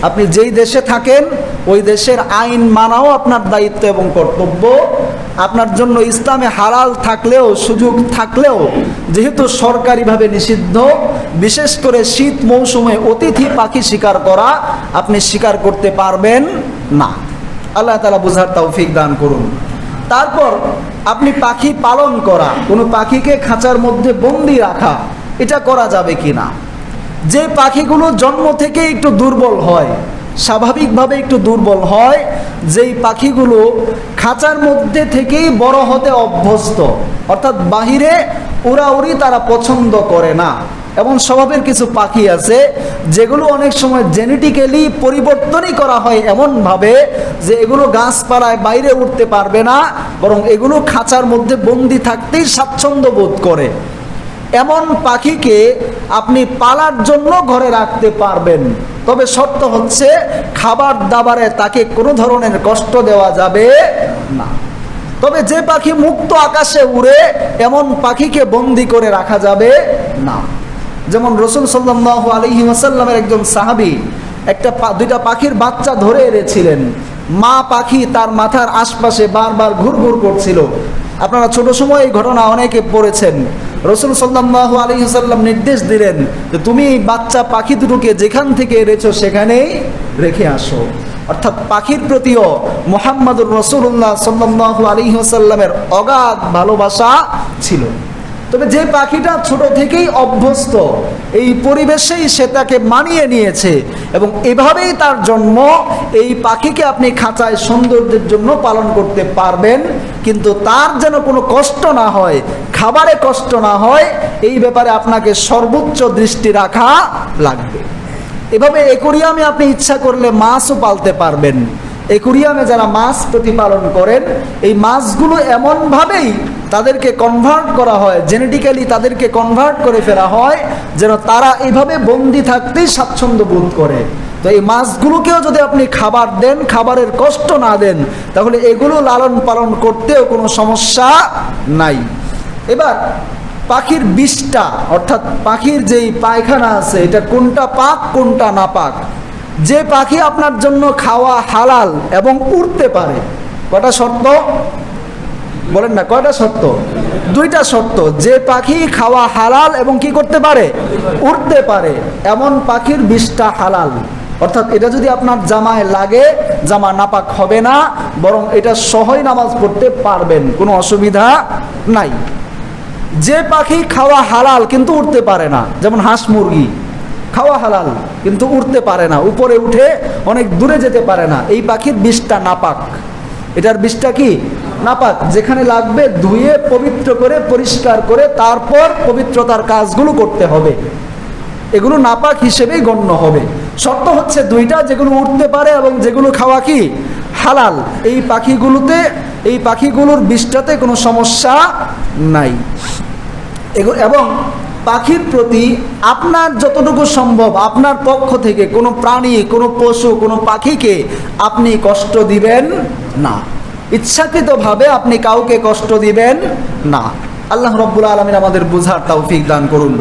আপনি যেই দেশে থাকেন ওই দেশের আইন মানাও আপনার দায়িত্ব এবং কর্তব্য। আপনার জন্য ইসলামে হালাল থাকলেও, সুযোগ থাকলেও, যেহেতু সরকারিভাবে নিষিদ্ধ, বিশেষ করে শীত মৌসুমে অতিথি পাখি শিকার করা আপনি শিকার করতে পারবেন না। আল্লাহ তাআলা বুঝার তৌফিক দান করুন। তারপর আপনি পাখি পালন করা, কোনো পাখিকে খাঁচার মধ্যে বন্দি রাখা, এটা করা যাবে কিনা? যে পাখিগুলো জন্ম থেকে একটু দুর্বল হয়, স্বাভাবিকভাবে একটু দুর্বল হয়, যেই পাখিগুলো খাঁচার মধ্যে থেকেই বড় হতে অভ্যস্ত, অর্থাৎ বাহিরে উড়াউড়ি তারা পছন্দ করে না। এমন স্বভাবের কিছু পাখি আছে যেগুলো অনেক সময় জেনেটিক্যালি পরিবর্তনই করা হয় এমনভাবে যে এগুলো গাছপালায় বাইরে উঠতে পারবে না, বরং এগুলো খাঁচার মধ্যে বন্দি থাকতেই স্বাচ্ছন্দ্য বোধ করে। এমন পাখিকে আপনি পালার জন্য ঘরে রাখতে পারবেন, তবে শর্ত হচ্ছে খাবার দাবারে তাকে কোনো ধরনের কষ্ট দেওয়া যাবে না। তবে যে পাখি মুক্ত আকাশে উড়ে, এমন পাখিকে বন্দি করে রাখা যাবে না। যেমন রাসূল সাল্লাল্লাহু আলাইহি ওয়াসাল্লামের একজন সাহাবী দুইটা পাখির বাচ্চা ধরে এনেছিলেন। মা পাখি তার মাথার আশপাশে বারবার ঘুরঘুর করছিল। আপনারা ছোট সময় এই ঘটনা অনেকে পড়েছেন। রাসূল সাল্লাল্লাহু আলাইহি ওয়াসাল্লাম নির্দেশ দিলেন যে তুমি এই বাচ্চা পাখি দুটোকে যেখান থেকে এনেছো সেখানেই রেখে আসো। অর্থাৎ পাখির প্রতিও মুহাম্মদুর রাসূলুল্লাহ সাল্লাল্লাহু আলাইহি ওয়াসাল্লামের অগাধ ভালোবাসা ছিল। তবে যে পাখিটা ছোট থেকেই অভ্যস্ত, এই পরিবেশেই সে তাকে মানিয়ে নিয়েছে এবং এভাবেই তার জন্ম, এই পাখিকে আপনি খাঁচায় সৌন্দর্যের জন্য পালন করতে পারবেন, কিন্তু তার যেন কোনো কষ্ট না হয়, খাবারে কষ্ট না হয়, এই ব্যাপারে আপনাকে সর্বোচ্চ দৃষ্টি রাখা লাগবে। এভাবে অ্যাকোয়ারিয়ামে আপনি ইচ্ছা করলে মাছও পালতে পারবেন। অ্যাকোয়ারিয়ামে যারা মাছ প্রতিপালন করেন, এই মাছগুলো এমনভাবেই তাদেরকে কনভার্ট করা হয়, জেনেটিক্যালি তাদেরকে কনভার্ট করে ফেলা হয় যেন তারা এইভাবে বন্দি থাকতেই স্বাচ্ছন্দ্য বোধ করে। তো এই মাছগুলোকেও যদি আপনি খাবার দেন, খাবারের কষ্ট না দেন, তাহলে এগুলো লালন পালন করতেও কোনো সমস্যা নাই। এবার পাখির বিষটা, অর্থাৎ পাখির যেই পায়খানা আছে, এটা কোনটা পাক কোনটা না পাক। যে পাখি আপনার জন্য খাওয়া হালাল এবং উড়তে পারে, কয়টা শর্ত বলেন না, কয়টা শর্ত? দুইটা শর্ত। যে পাখি খাওয়া হালাল এবং কি করতে পারে, উড়তে পারে, এমন পাখির বিষটা হালাল। অর্থাৎ এটা যদি আপনার জামায় লাগে, জামা নাপাক হবে না, বরং এটা সহই নামাজ পড়তে পারবেন, কোনো অসুবিধা নাই। যে পাখি খাওয়া হালাল কিন্তু উড়তে পারে না, যেমন হাঁস মুরগি খাওয়া হালাল কিন্তু উড়তে পারে না, উপরে উঠে অনেক দূরে যেতে পারে না, এই পাখির বিষটা নাপাক। এটার বিষটা কি নাপাক। যেখানে লাগবে ধুয়ে পবিত্র করে পরিষ্কার করে তারপর পবিত্রতার কাজগুলো করতে হবে, এগুলো নাপাক হিসেবেই গণ্য হবে। শর্ত হচ্ছে দুইটা, যেগুলো উঠতে পারে এবং যেগুলো খাওয়া কি হালাল। এই পাখিগুলোর বিষটাতে কোনো সমস্যা নাই। এবং পাখির প্রতি আপনার যতটুকু সম্ভব আপনার পক্ষ থেকে কোনো প্রাণী, কোনো পশু, কোনো পাখিকে আপনি কষ্ট দিবেন না। ইচ্ছাকৃতভাবে আপনি কাউকে কষ্ট দিবেন না। আল্লাহ রাব্বুল আলামিন আমাদের বুঝার তৌফিক দান করুন।